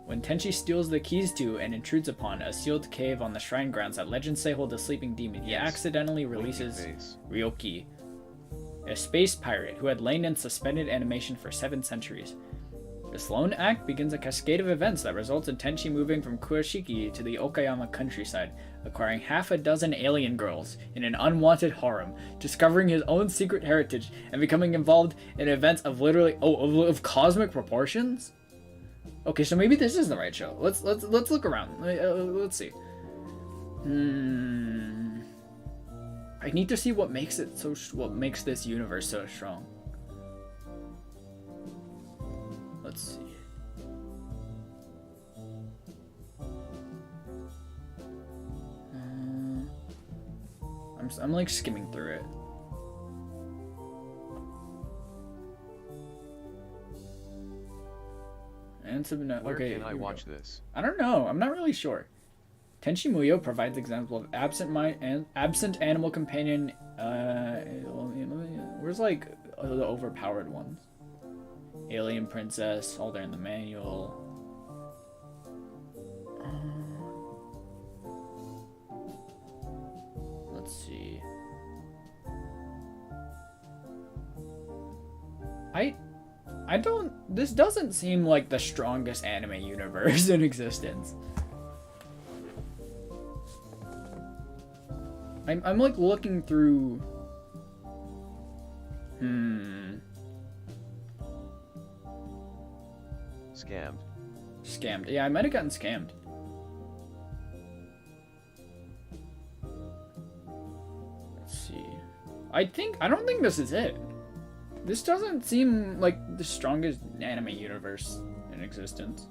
When Tenchi steals the keys to and intrudes upon a sealed cave on the shrine grounds that legends say hold a sleeping demon, he accidentally releases Ryoki, a space pirate who had lain in suspended animation for 7 centuries. This lone act begins a cascade of events that results in Tenchi moving from Kurashiki to the Okayama countryside, acquiring half a dozen alien girls in an unwanted harem, discovering his own secret heritage, and becoming involved in events of literally of cosmic proportions. Okay, so maybe this is the right show. Let's look around. Let's see. I need to see what makes this universe so strong. Let's see. I'm like skimming through it. Where Okay, can I watch this? I don't know. I'm not really sure. Tenchi Muyo provides example of absent animal companion. Where's like the overpowered ones? Alien princess. All there in the manual. Let's see. This doesn't seem like the strongest anime universe in existence. I'm like looking through. Scammed. Yeah, I might have gotten scammed. Let's see. I don't think this is it. This doesn't seem like the strongest anime universe in existence.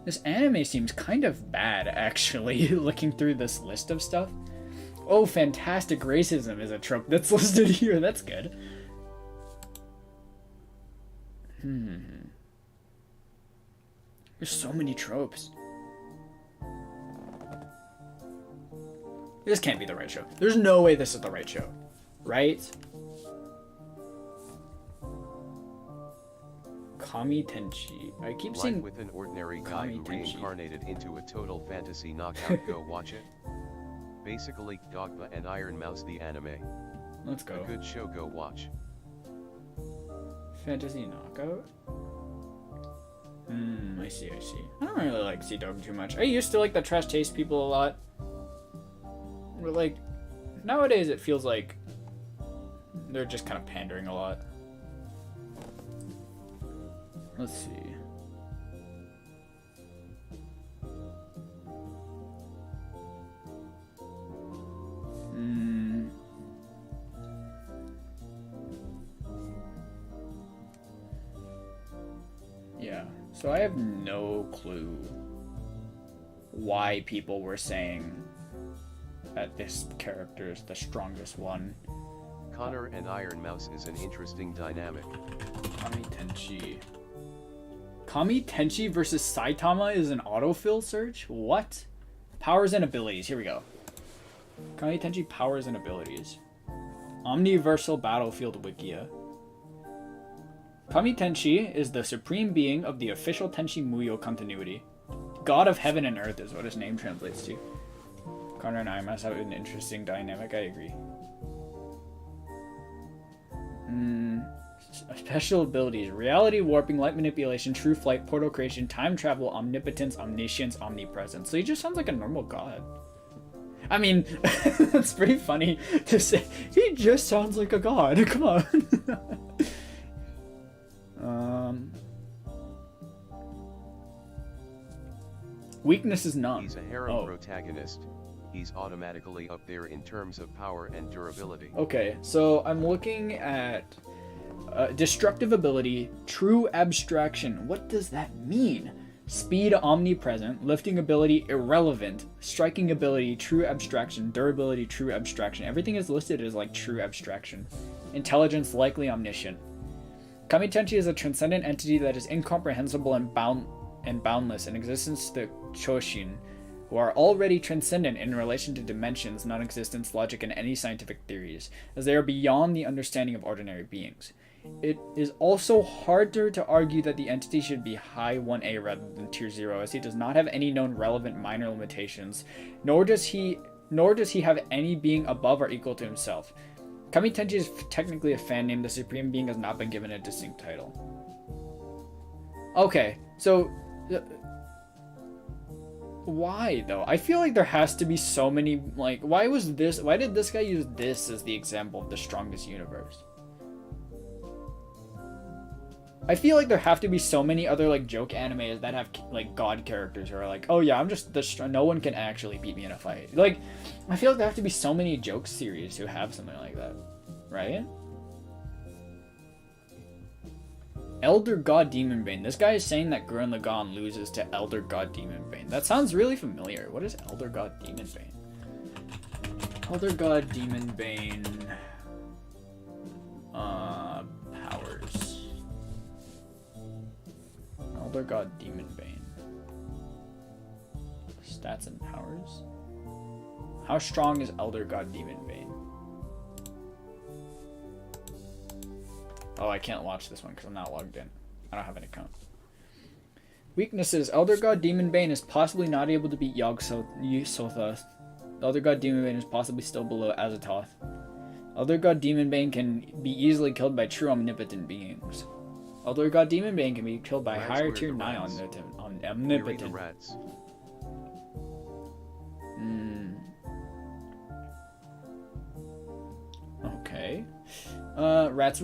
This anime seems kind of bad, actually, looking through this list of stuff. Oh, fantastic racism is a trope that's listed here. That's good. There's so many tropes. This can't be the right show. There's no way this is the right show. Right? Kami Tenchi. I keep seeing with an ordinary guy who reincarnated into a total fantasy knockout. Go watch it. Basically, Dogma and Iron Mouse the anime. Let's go. A good show, go watch. Fantasy knockout? I see. I don't really like C-Dog too much. I used to like the Trash Taste people a lot. But like, nowadays it feels like they're just kind of pandering a lot. Let's see. Yeah, so I have no clue why people were saying that this character is the strongest one. Connor and Iron Mouse is an interesting dynamic. Kami Tenchi versus Saitama is an autofill search? What? Powers and abilities. Here we go. Kami Tenchi powers and abilities. Omniversal Battlefield Wikia. Kami Tenchi is the supreme being of the official Tenchi Muyo continuity. God of heaven and earth is what his name translates to. Connor and I must have an interesting dynamic, I agree. Special abilities: reality warping, light manipulation, true flight, portal creation, time travel, omnipotence, omniscience, omnipresence. So he just sounds like a normal god. I mean, it's pretty funny to say. He just sounds like a god. Come on. Weakness is none. He's a harem protagonist. He's automatically up there in terms of power and durability. Okay, so I'm looking at destructive ability, true abstraction. What does that mean? Speed, omnipresent. Lifting ability, irrelevant. Striking ability, true abstraction. Durability, true abstraction. Everything is listed as like true abstraction. Intelligence, likely omniscient. Kami Tenchi is a transcendent entity that is incomprehensible and boundless in existence to the Choshin, who are already transcendent in relation to dimensions, non-existence, logic, and any scientific theories, as they are beyond the understanding of ordinary beings. It is also harder to argue that the entity should be high 1A rather than tier 0, as he does not have any known relevant minor limitations, nor does he have any being above or equal to himself. Kami Tenchi is technically a fan name. The Supreme Being has not been given a distinct title. Okay, so why though? I feel like there has to be so many, like, why did this guy use this as the example of the strongest universe? I feel like there have to be so many other like joke animes that have like god characters who are like, oh yeah, I'm just no one can actually beat me in a fight. Like, I feel like there have to be so many joke series who have something like that, right? Elder God Demon Bane. This guy is saying that Gurren Lagann loses to Elder God Demon Bane. That sounds really familiar. What is Elder God Demon Bane? Elder God Demon Bane. Powers. Elder God Demon Bane. Stats and powers. How strong is Elder God Demon Bane? Oh, I can't watch this one because I'm not logged in. I don't have an account. Weaknesses. Elder God Demon Bane is possibly not able to beat Yog-Sothoth. Elder God Demon Bane is possibly still below Azathoth. Elder God Demon Bane can be easily killed by true omnipotent beings. Elder God Demon Bane can be killed by higher tier 9 omnipotent. Rats. Okay. Rats.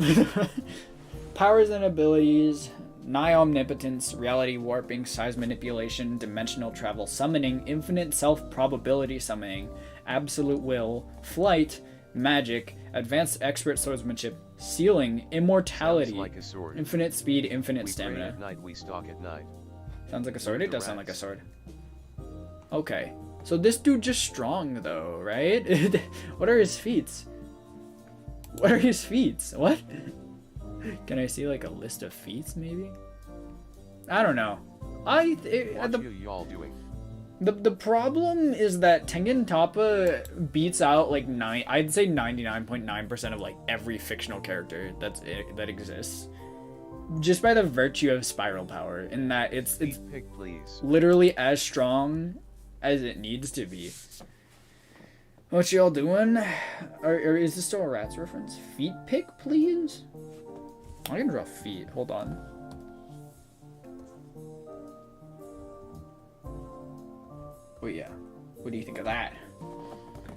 Powers and abilities. Nigh omnipotence, reality warping, size manipulation, dimensional travel, summoning, infinite self-probability summoning, absolute will, flight, magic, advanced expert swordsmanship, sealing, immortality, Like a sword. infinite speed, infinite We stamina. pray at night, we stalk at night. Sounds like a sword? It does sound like a Rats. sword. Okay. So this dude just strong though, right? What are his feats? What are his feats? What? Can I see like a list of feats maybe? I don't know. What you all doing? The problem is that Tengen Toppa beats out like I'd say 99.9% of like every fictional character that exists, just by the virtue of spiral power, in that it's Pick, please. literally as strong as it needs to be. What y'all doing? Or is this still a Rats reference? Feet pick, please? I can draw feet. Hold on. Oh yeah. What do you think of that?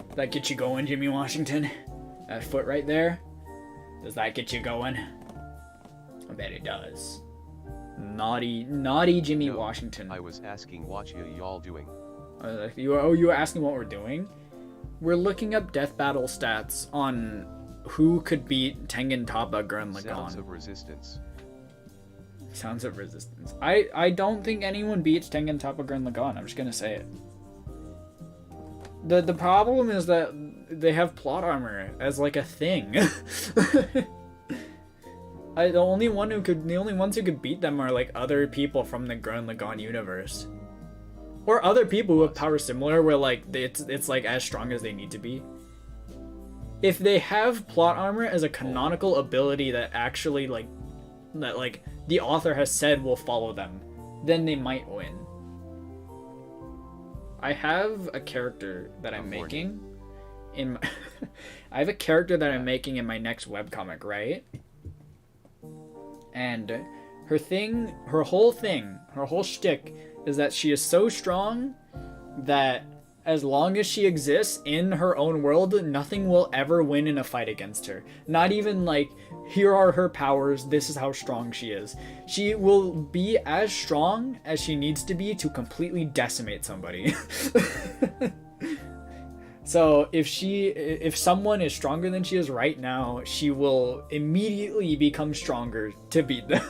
Does that get you going, Jimmy Washington? That foot right there? Does that get you going? I bet it does. Naughty Jimmy No, Washington. I was asking what y'all doing. You were asking what we're doing? We're looking up death battle stats on who could beat Tengen Toppa, Gurren Lagann. Sounds of resistance. Sounds of resistance. I don't think anyone beats Tengen Toppa, Gurren Lagann. I'm just gonna say it. The problem is that they have plot armor as like a thing. The only ones who could beat them are like other people from the Gurren Lagann universe, or other people who have powers similar, where like it's like as strong as they need to be. If they have plot armor as a canonical ability that actually like the author has said will follow them, then they might win. I have a character that I'm making in my I have a character that I'm making in my next webcomic, right? And her whole shtick is that she is so strong that as long as she exists in her own world, nothing will ever win in a fight against her. Not even like, here are her powers, this is how strong she is. She will be as strong as she needs to be to completely decimate somebody. So if someone is stronger than she is right now, she will immediately become stronger to beat them.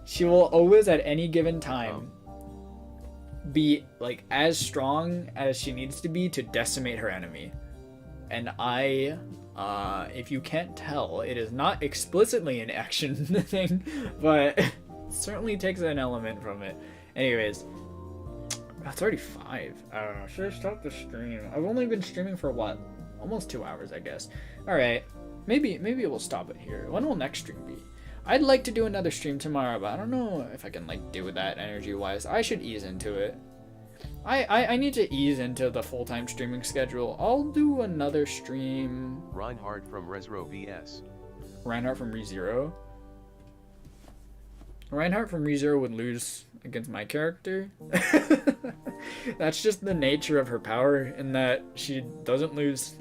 She will always at any given time be like as strong as she needs to be to decimate her enemy. And if you can't tell, it is not explicitly an action thing, but it certainly takes an element from it. Anyways, it's already 5. I don't know. Should I stop the stream? I've only been streaming for what? Almost 2 hours, I guess. Alright. Maybe we'll stop it here. When will next stream be? I'd like to do another stream tomorrow, but I don't know if I can like do that energy-wise. I should ease into it. I need to ease into the full-time streaming schedule. I'll do another stream. Reinhardt from Resro VS. Reinhardt from ReZero. Reinhardt from ReZero would lose against my character. That's just the nature of her power, in that she doesn't lose.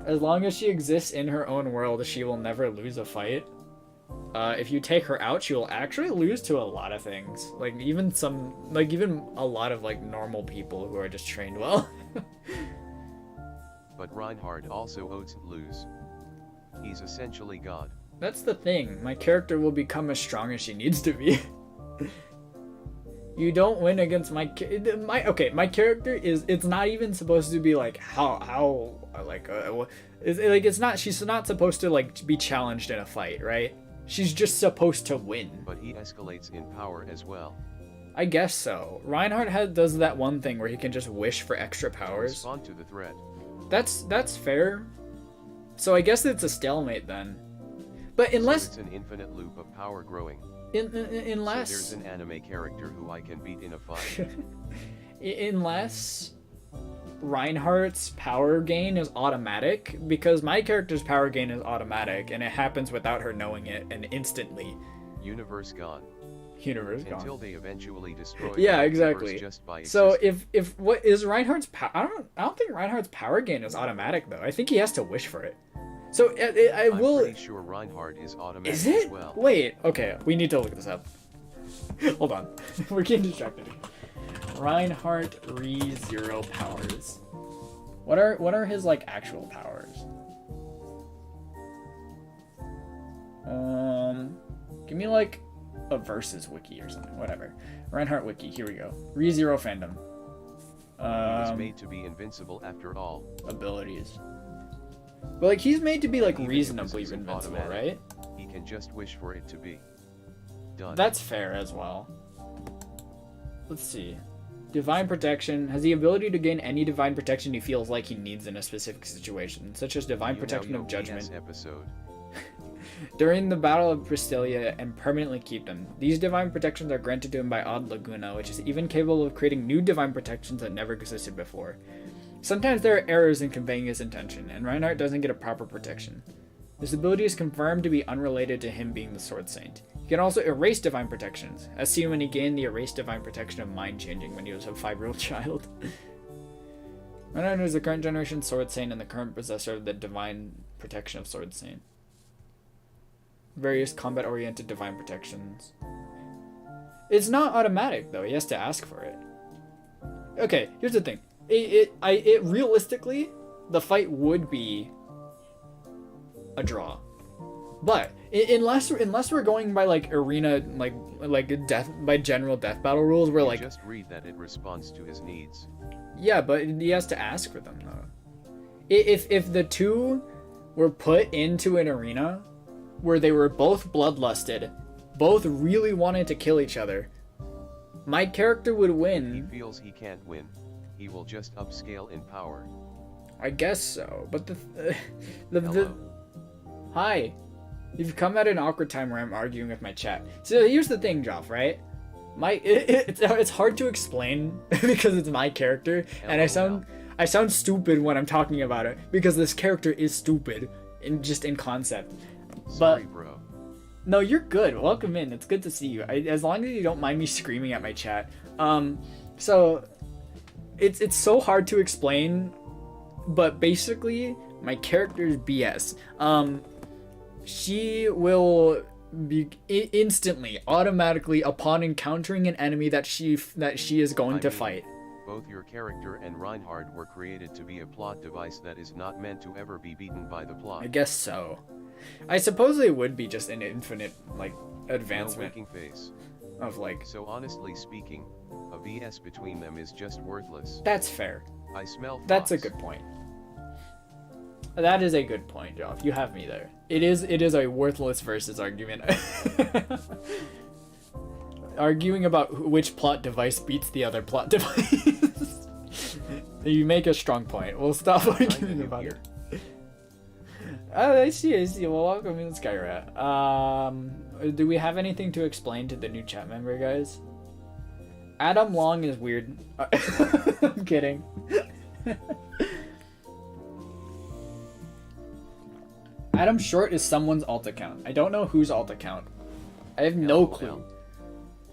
As long as she exists in her own world, she will never lose a fight. If you take her out, she will actually lose to a lot of things. Like even a lot of like normal people who are just trained well. But Reinhardt also won't lose. He's essentially God. That's the thing. My character will become as strong as she needs to be. You don't win against my character is, it's not even supposed to be like she's not supposed to like be challenged in a fight, right? She's just supposed to win. But he escalates in power as well. I guess so. Reinhardt does that one thing where he can just wish for extra powers. Respond to the threat. That's fair. So I guess it's a stalemate then. But unless so it's an infinite loop of power growing. Unless so there's an anime character who I can beat in a fight. Unless Reinhardt's power gain is automatic, because my character's power gain is automatic and it happens without her knowing it and instantly. Universe gone. Universe gone. Until they eventually destroy. Yeah, exactly. Just by so if what is Reinhardt's power? I don't think Reinhardt's power gain is automatic though. I think he has to wish for it. So I'm pretty sure Reinhardt is automatic. Is it? As well. Wait. Okay, we need to look this up. Hold on, we're getting distracted. Reinhardt ReZero powers. What are his like actual powers? Give me like a versus wiki or something. Whatever. Reinhardt wiki. Here we go. ReZero fandom. He was made to be invincible after all. Abilities. But like he's made to be like even reasonably invincible, right? He can just wish for it to be done. That's fair as well. Let's see. Divine protection has the ability to gain any divine protection he feels like he needs in a specific situation, such as divine protection of judgment episode. during the Battle of Bristelia, and permanently keep them. These divine protections are granted to him by Odd Laguna, which is even capable of creating new divine protections that never existed before. Sometimes there are errors in conveying his intention, and Reinhardt doesn't get a proper protection. This ability is confirmed to be unrelated to him being the Sword Saint. He can also erase divine protections, as seen when he gained the erased divine protection of mind changing when he was a 5-year-old child. Reinhardt is the current generation Sword Saint and the current possessor of the divine protection of Sword Saint. various combat-oriented divine protections. It's not automatic though. He has to ask for it. Okay, here's the thing. It realistically, the fight would be a draw. But unless we're going by like arena like death by general death battle rules, where like just read that it responds to his needs. Yeah, but he has to ask for them though. If the two were put into an arena where they were both bloodlusted, both really wanted to kill each other, my character would win. He feels he can't win. He will just upscale in power. I guess so, but Hello. Hi. You've come at an awkward time where I'm arguing with my chat. So here's the thing, Joff, right? It's hard to explain because it's my character, and I sound stupid when I'm talking about it because this character is stupid in concept. Sorry, But bro. no, you're good. Welcome in. It's good to see you. As long as you don't mind me screaming at my chat. So it's so hard to explain, but basically my character is BS. She will be instantly, automatically, upon encountering an enemy that she is going to fight. Both your character and Reinhard were created to be a plot device that is not meant to ever be beaten by the plot. I guess so. I suppose it would be just an infinite like No advancement winking face. of like. So honestly speaking, a VS between them is just worthless. That's fair. I smell That's a fox. good point. That is a good point, Joff. You have me there. It is a worthless versus argument. Arguing about which plot device beats the other plot device. You make a strong point. We'll stop arguing about it. Oh, I see. Well, welcome in, Skyrat. Do we have anything to explain to the new chat member, guys? Adam Long is weird. I'm kidding. Adam Short is someone's alt account. I don't know whose alt account. I have no LOL. clue.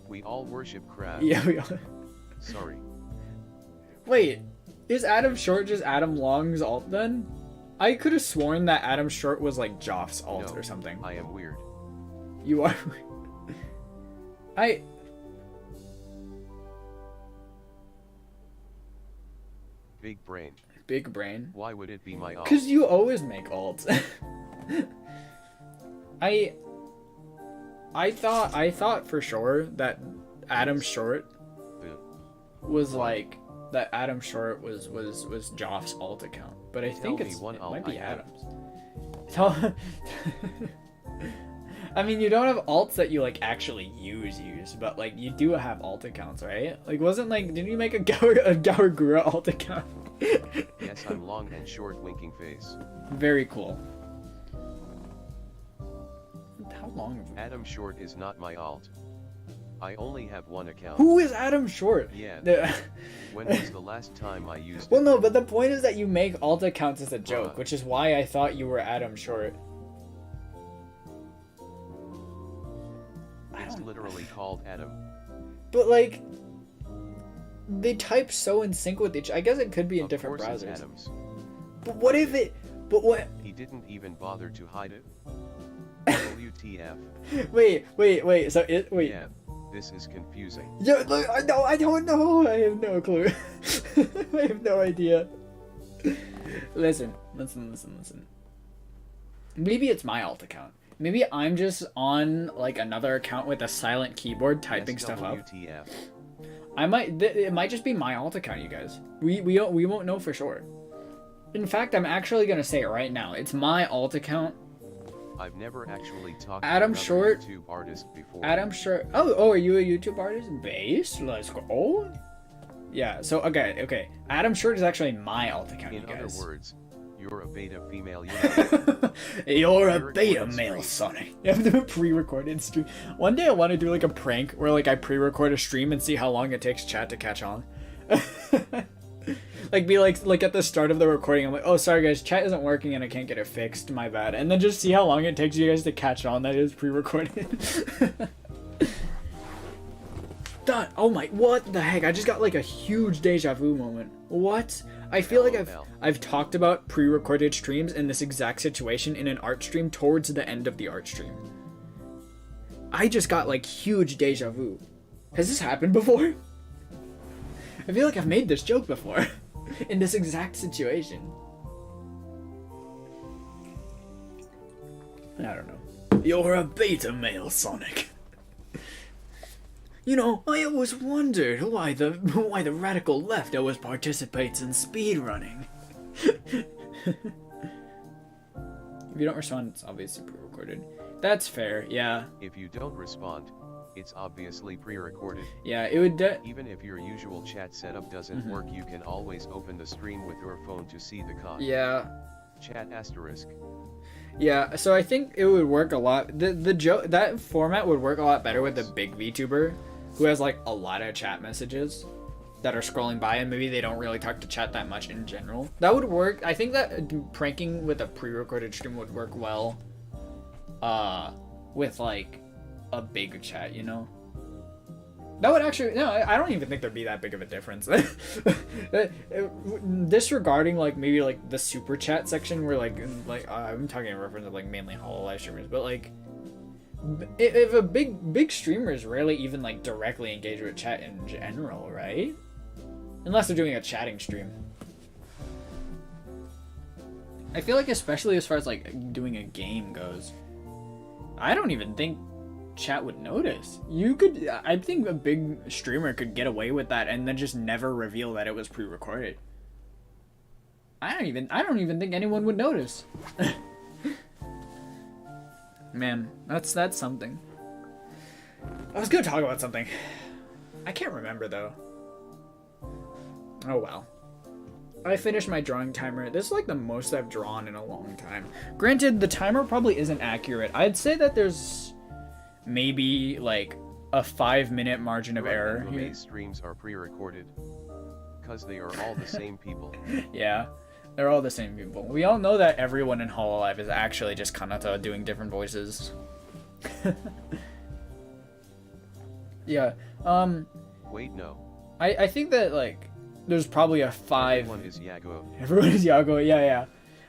We all worship crab. Yeah, we are. Sorry. Wait, is Adam Short just Adam Long's alt then? I could have sworn that Adam Short was like Joff's alt No, or something. I am weird. You are. Big brain. Big brain. Why would it be my alt? Cause you always make alts. I thought for sure that Adam Short was like that. Adam Short was Joff's alt account, but I think Tell me it one alt might be I have. Adam's. I mean, you don't have alts that you like actually use, but like you do have alt accounts, right? Like, didn't you make a GOOOOO alt account? Yes, I'm long and short winking face. Very cool. How long? Adam Short is not my alt. I only have one account. Who is Adam Short? Yeah. When was the last time I used Well, it? no, but the point is that you make alt accounts as a joke, Bruh. which is why I thought you were Adam Short. It's literally called Adam. But like, they type so in sync with each. I guess it could be in Of different course it's browsers. Adams. But what if it? But what? He didn't even bother to hide it. WTF. Wait. So it. Wait. Yeah, this is confusing. Yeah. Look, I don't know. I have no clue. I have no idea. Listen. Maybe it's my alt account. Maybe I'm just on like another account with a silent keyboard typing stuff up. WTF. It might just be my alt account, you guys. We won't know for sure. In fact, I'm actually gonna say it right now. It's my alt account. I've never actually talked Adam to another Short. YouTube artist before. Adam Short. Oh, are you a YouTube artist? Base? Let's go. Yeah. So okay. Adam Short is actually my alt account, In you other guys. words, you're a beta female. Yunayo. You're a Pre-recorded beta stream. male, Sonic. You have to do a pre-recorded stream. One day I want to do like a prank where like I pre-record a stream and see how long it takes chat to catch on. Like be like at the start of the recording, I'm like, oh sorry guys, chat isn't working and I can't get it fixed, my bad. And then just see how long it takes you guys to catch on that it is pre-recorded. Done. Oh my, what the heck? I just got like a huge deja vu moment. What? I feel like LOL. I've talked about pre-recorded streams in this exact situation in an art stream towards the end of the art stream. I just got like huge deja vu. Has this happened before? I feel like I've made this joke before in this exact situation. I don't know. You're a beta male, Sonic. You know, I always wondered why the radical left always participates in speedrunning. If you don't respond, it's obviously pre-recorded. That's fair, yeah. If you don't respond, it's obviously pre-recorded. Yeah, it would even if your usual chat setup doesn't work, you can always open the stream with your phone to see the code. Yeah. Chat asterisk. Yeah, so I think it would work a lot. That format would work a lot better with a big VTuber who has like a lot of chat messages that are scrolling by, and maybe they don't really talk to chat that much in general. That would work. I think that pranking with a pre-recorded stream would work well with like a big chat, you know? That would actually, no, I don't even think there'd be that big of a difference. Disregarding like maybe like the super chat section where like I'm talking in reference of like mainly HoloLive streamers, but like if a big streamer is rarely even like directly engaged with chat in general, right? Unless they're doing a chatting stream. I feel like especially as far as like doing a game goes, I don't even think chat would notice. I think a big streamer could get away with that and then just never reveal that it was pre-recorded. I don't even think anyone would notice. Man, that's something. I was gonna talk about something. I can't remember though. Oh well. I finished my drawing timer. This is like the most I've drawn in a long time. Granted, the timer probably isn't accurate. I'd say that there's maybe like a 5-minute margin of error here. Streams are pre-recorded because they are all the same people. Yeah, they're all the same people. We all know that everyone in HoloLive is actually just Kanata doing different voices. Yeah. Wait, no. I think that like there's probably a 5. Everyone is Yago. Everyone is Yago. Yeah.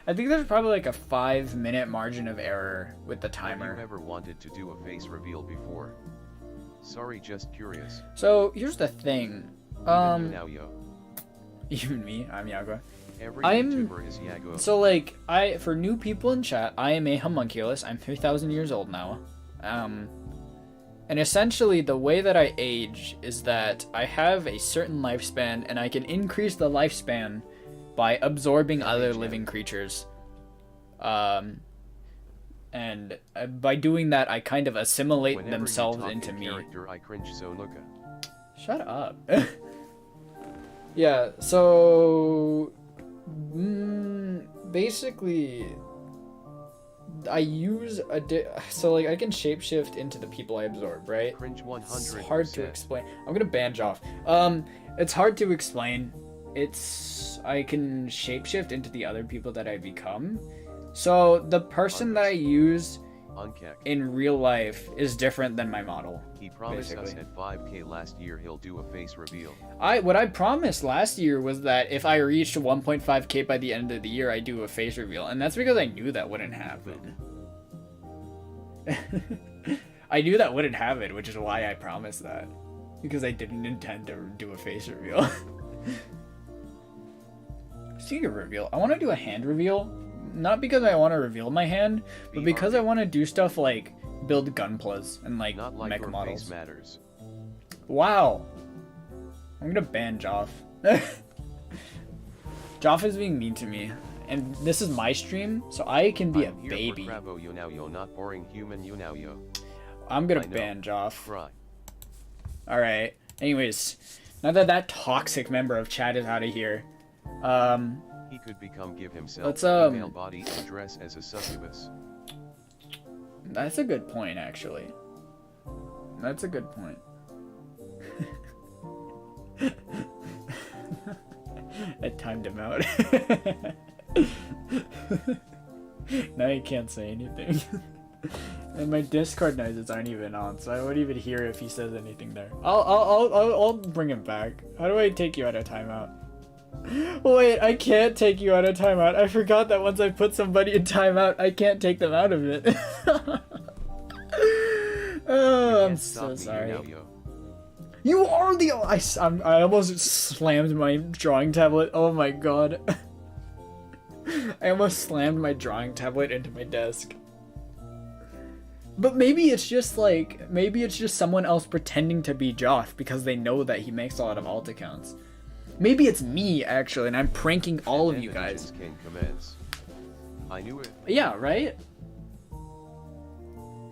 I think there's probably like a 5-minute margin of error with the timer. Have you ever wanted to do a face reveal before? Sorry, just curious. So here's the thing. Yunayo. Even me, I'm Yago. Every YouTuber is Yago. So like for new people in chat, I am a homunculus. I'm 3,000 years old now. And essentially the way that I age is that I have a certain lifespan and I can increase the lifespan by absorbing other living creatures. And by doing that, I kind of assimilate Whenever themselves into me. I cringe, so look. Shut up. Yeah, so basically I use so like I can shapeshift into the people I absorb, right? Cringe 100%. It's hard to explain. I'm gonna ban off. It's hard to explain. I can shapeshift into the other people that I become. So the person that I use in real life is different than my model. He promised us at 5K last year he'll do a face reveal. What I promised last year was that if I reached 1.5K by the end of the year, I'd do a face reveal, and that's because I knew that wouldn't happen. I knew that wouldn't happen, which is why I promised that. Because I didn't intend to do a face reveal. Speaking of reveal, I want to do a hand reveal. Not because I want to reveal my hand, but because I want to do stuff like build gunplas and like mech models. Matters. Wow. I'm gonna ban Joff. Joff is being mean to me. And this is my stream, so I can be a baby. Bravo, Yunayo, not boring human Yunayo. I'm gonna ban Joff. Alright. Anyways, now that that toxic member of chat is out of here, he could give himself a female body and dress as a succubus. That's a good point, actually. That's a good point. I timed him out. Now you can't say anything. And my Discord noises aren't even on, so I won't even hear if he says anything there. I'll bring him back. How do I take you out of timeout? Wait, I can't take you out of timeout. I forgot that once I put somebody in timeout, I can't take them out of it. Oh, I'm Can't so stop me, sorry. Yunayo. You are the. I almost slammed my drawing tablet. Oh my god. I almost slammed my drawing tablet into my desk. But maybe it's just someone else pretending to be Josh because they know that he makes a lot of alt accounts. Maybe it's me actually, and I'm pranking all of you guys. Can commence. I knew it. Yeah, right?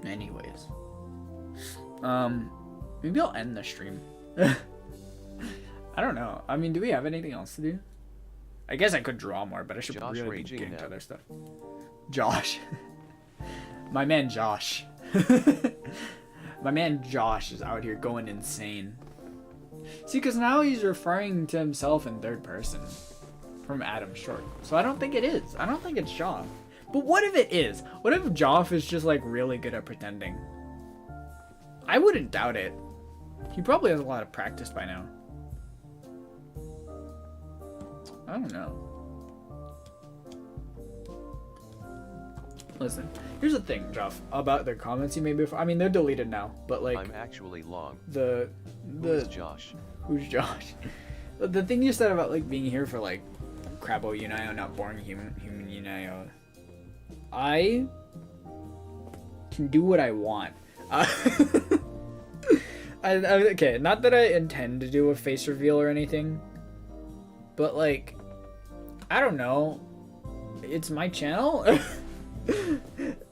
Anyways. Maybe I'll end the stream. I don't know. I mean, do we have anything else to do? I guess I could draw more, but I should Josh really be raging getting to now. other stuff. Josh. My man Josh. My man Josh is out here going insane. See, because now he's referring to himself in third person from Adam Short. So I don't think it is. I don't think it's Josh. But what if it is? What if Josh is just like really good at pretending? I wouldn't doubt it. He probably has a lot of practice by now. I don't know. Listen, here's the thing, Joff, about the comments you made before. I mean, they're deleted now, but like I'm actually long. who's Josh? Who's Josh? The thing you said about like being here for like Crabbo Yunayo, not boring human Yunayo. I can do what I want. Okay, not that I intend to do a face reveal or anything, but like, I don't know. It's my channel.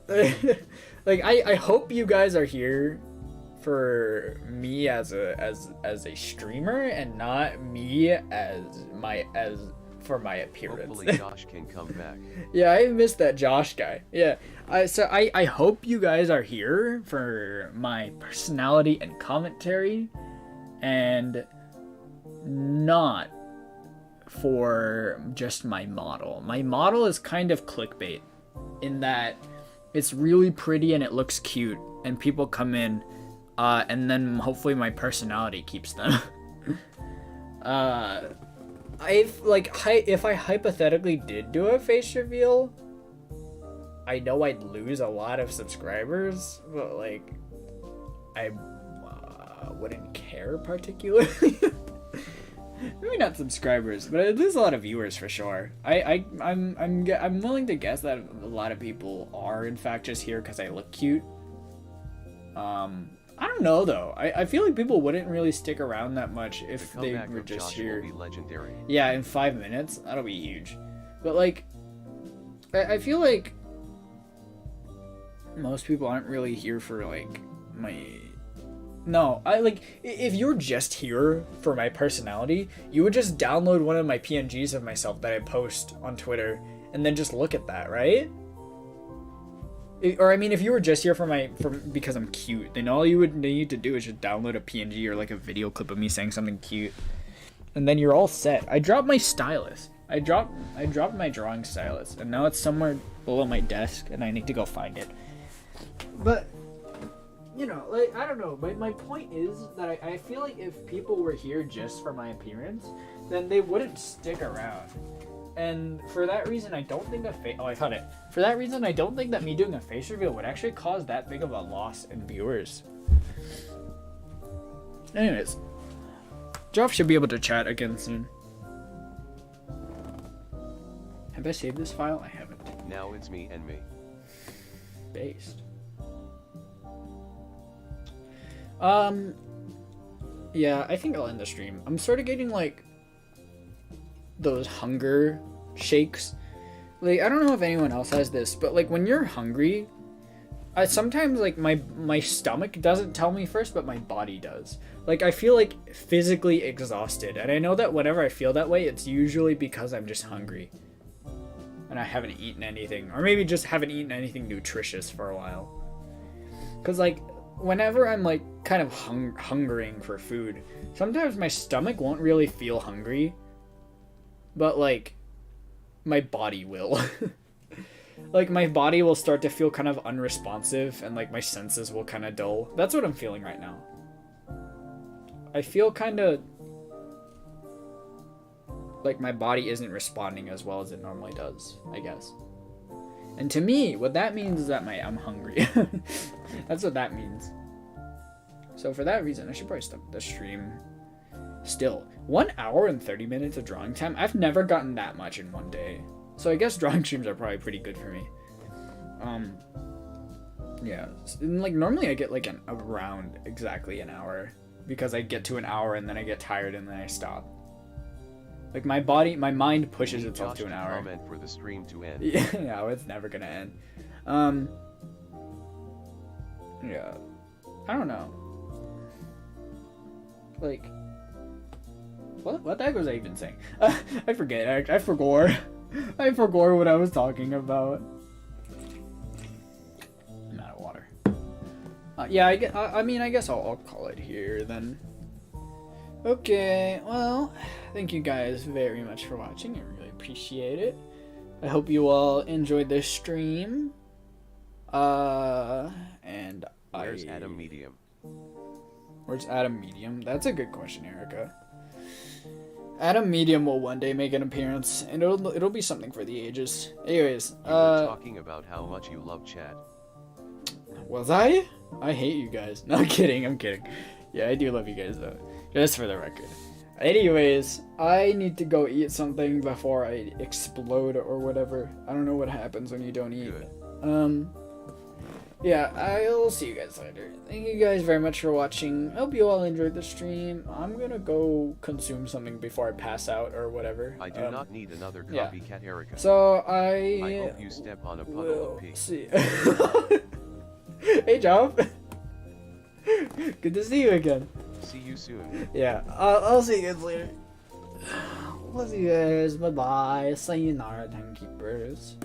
Like I hope you guys are here for me as a streamer and not me as for my appearance. Hopefully Josh can come back. Yeah, I missed that Josh guy. Yeah, so I hope you guys are here for my personality and commentary, and not for just my model. My model is kind of clickbait in that it's really pretty and it looks cute, and people come in, and then hopefully my personality keeps them. If I hypothetically did do a face reveal, I know I'd lose a lot of subscribers, but like I wouldn't care particularly. Maybe not subscribers, but I'd lose a lot of viewers for sure. I'm willing to guess that a lot of people are in fact just here because I look cute. I don't know though. I feel like people wouldn't really stick around that much if The they comeback were of just Josh here. will be legendary. Yeah, in 5 minutes, that'll be huge. But like, I feel like most people aren't really here for like my. No, if you're just here for my personality, you would just download one of my PNGs of myself that I post on Twitter and then just look at that, right? Or I mean, if you were just here because I'm cute, then all you would need to do is just download a PNG or like a video clip of me saying something cute, and then you're all set. I dropped my stylus. I dropped my drawing stylus, and now it's somewhere below my desk, and I need to go find it. But you know, like, I don't know. My point is that I feel like if people were here just for my appearance, then they wouldn't stick around. And for that reason, I don't think I found it. For that reason, I don't think that me doing a face reveal would actually cause that big of a loss in viewers. Anyways, Joff should be able to chat again soon. Have I saved this file? I haven't. Now it's me and me. Based. Yeah, I think I'll end the stream. I'm sort of getting like those hunger shakes. Like, I don't know if anyone else has this, but like when you're hungry, I sometimes like my stomach doesn't tell me first, but my body does. Like, I feel like physically exhausted, and I know that whenever I feel that way, it's usually because I'm just hungry and I haven't eaten anything, or maybe just haven't eaten anything nutritious for a while. Cause like whenever I'm like kind of hungering for food, sometimes my stomach won't really feel hungry, but like my body will. Like my body will start to feel kind of unresponsive, and like my senses will kind of dull. That's what I'm feeling right now. I feel kind of like my body isn't responding as well as it normally does, I guess. And to me, what that means is that I'm hungry. That's what that means. So for that reason, I should probably stop the stream. Still, 1 hour and 30 minutes of drawing time. I've never gotten that much in one day. So I guess drawing streams are probably pretty good for me. Yeah, and like normally I get like around exactly an hour because I get to an hour and then I get tired and then I stop. Like my mind pushes itself to an hour. Comment for the stream to end. Yeah, no, it's never gonna end. Yeah, I don't know. Like, what the heck was I even saying? I forget. I forgot. I forgot what I was talking about. I'm out of water. Yeah, I mean, I guess I'll call it here then. Okay, well, thank you guys very much for watching. I really appreciate it. I hope you all enjoyed this stream. And Where's Adam Medium? Where's Adam Medium? That's a good question, Erica. Adam Medium will one day make an appearance, and it'll be something for the ages. Anyways, You were talking about how much you love chat. Was I? I hate you guys. No, I'm kidding. I'm kidding. Yeah, I do love you guys though. Just for the record. Anyways, I need to go eat something before I explode or whatever. I don't know what happens when you don't eat. Good. Yeah, I'll see you guys later. Thank you guys very much for watching. I hope you all enjoyed the stream. I'm gonna go consume something before I pass out or whatever. I do not need another copycat Erica. So I hope you step on a puddle of pee. See. Hey, Job. Good to see you again. See you soon. Yeah, I'll see you guys later. We'll see you guys. Bye bye. Sayonara, timekeepers.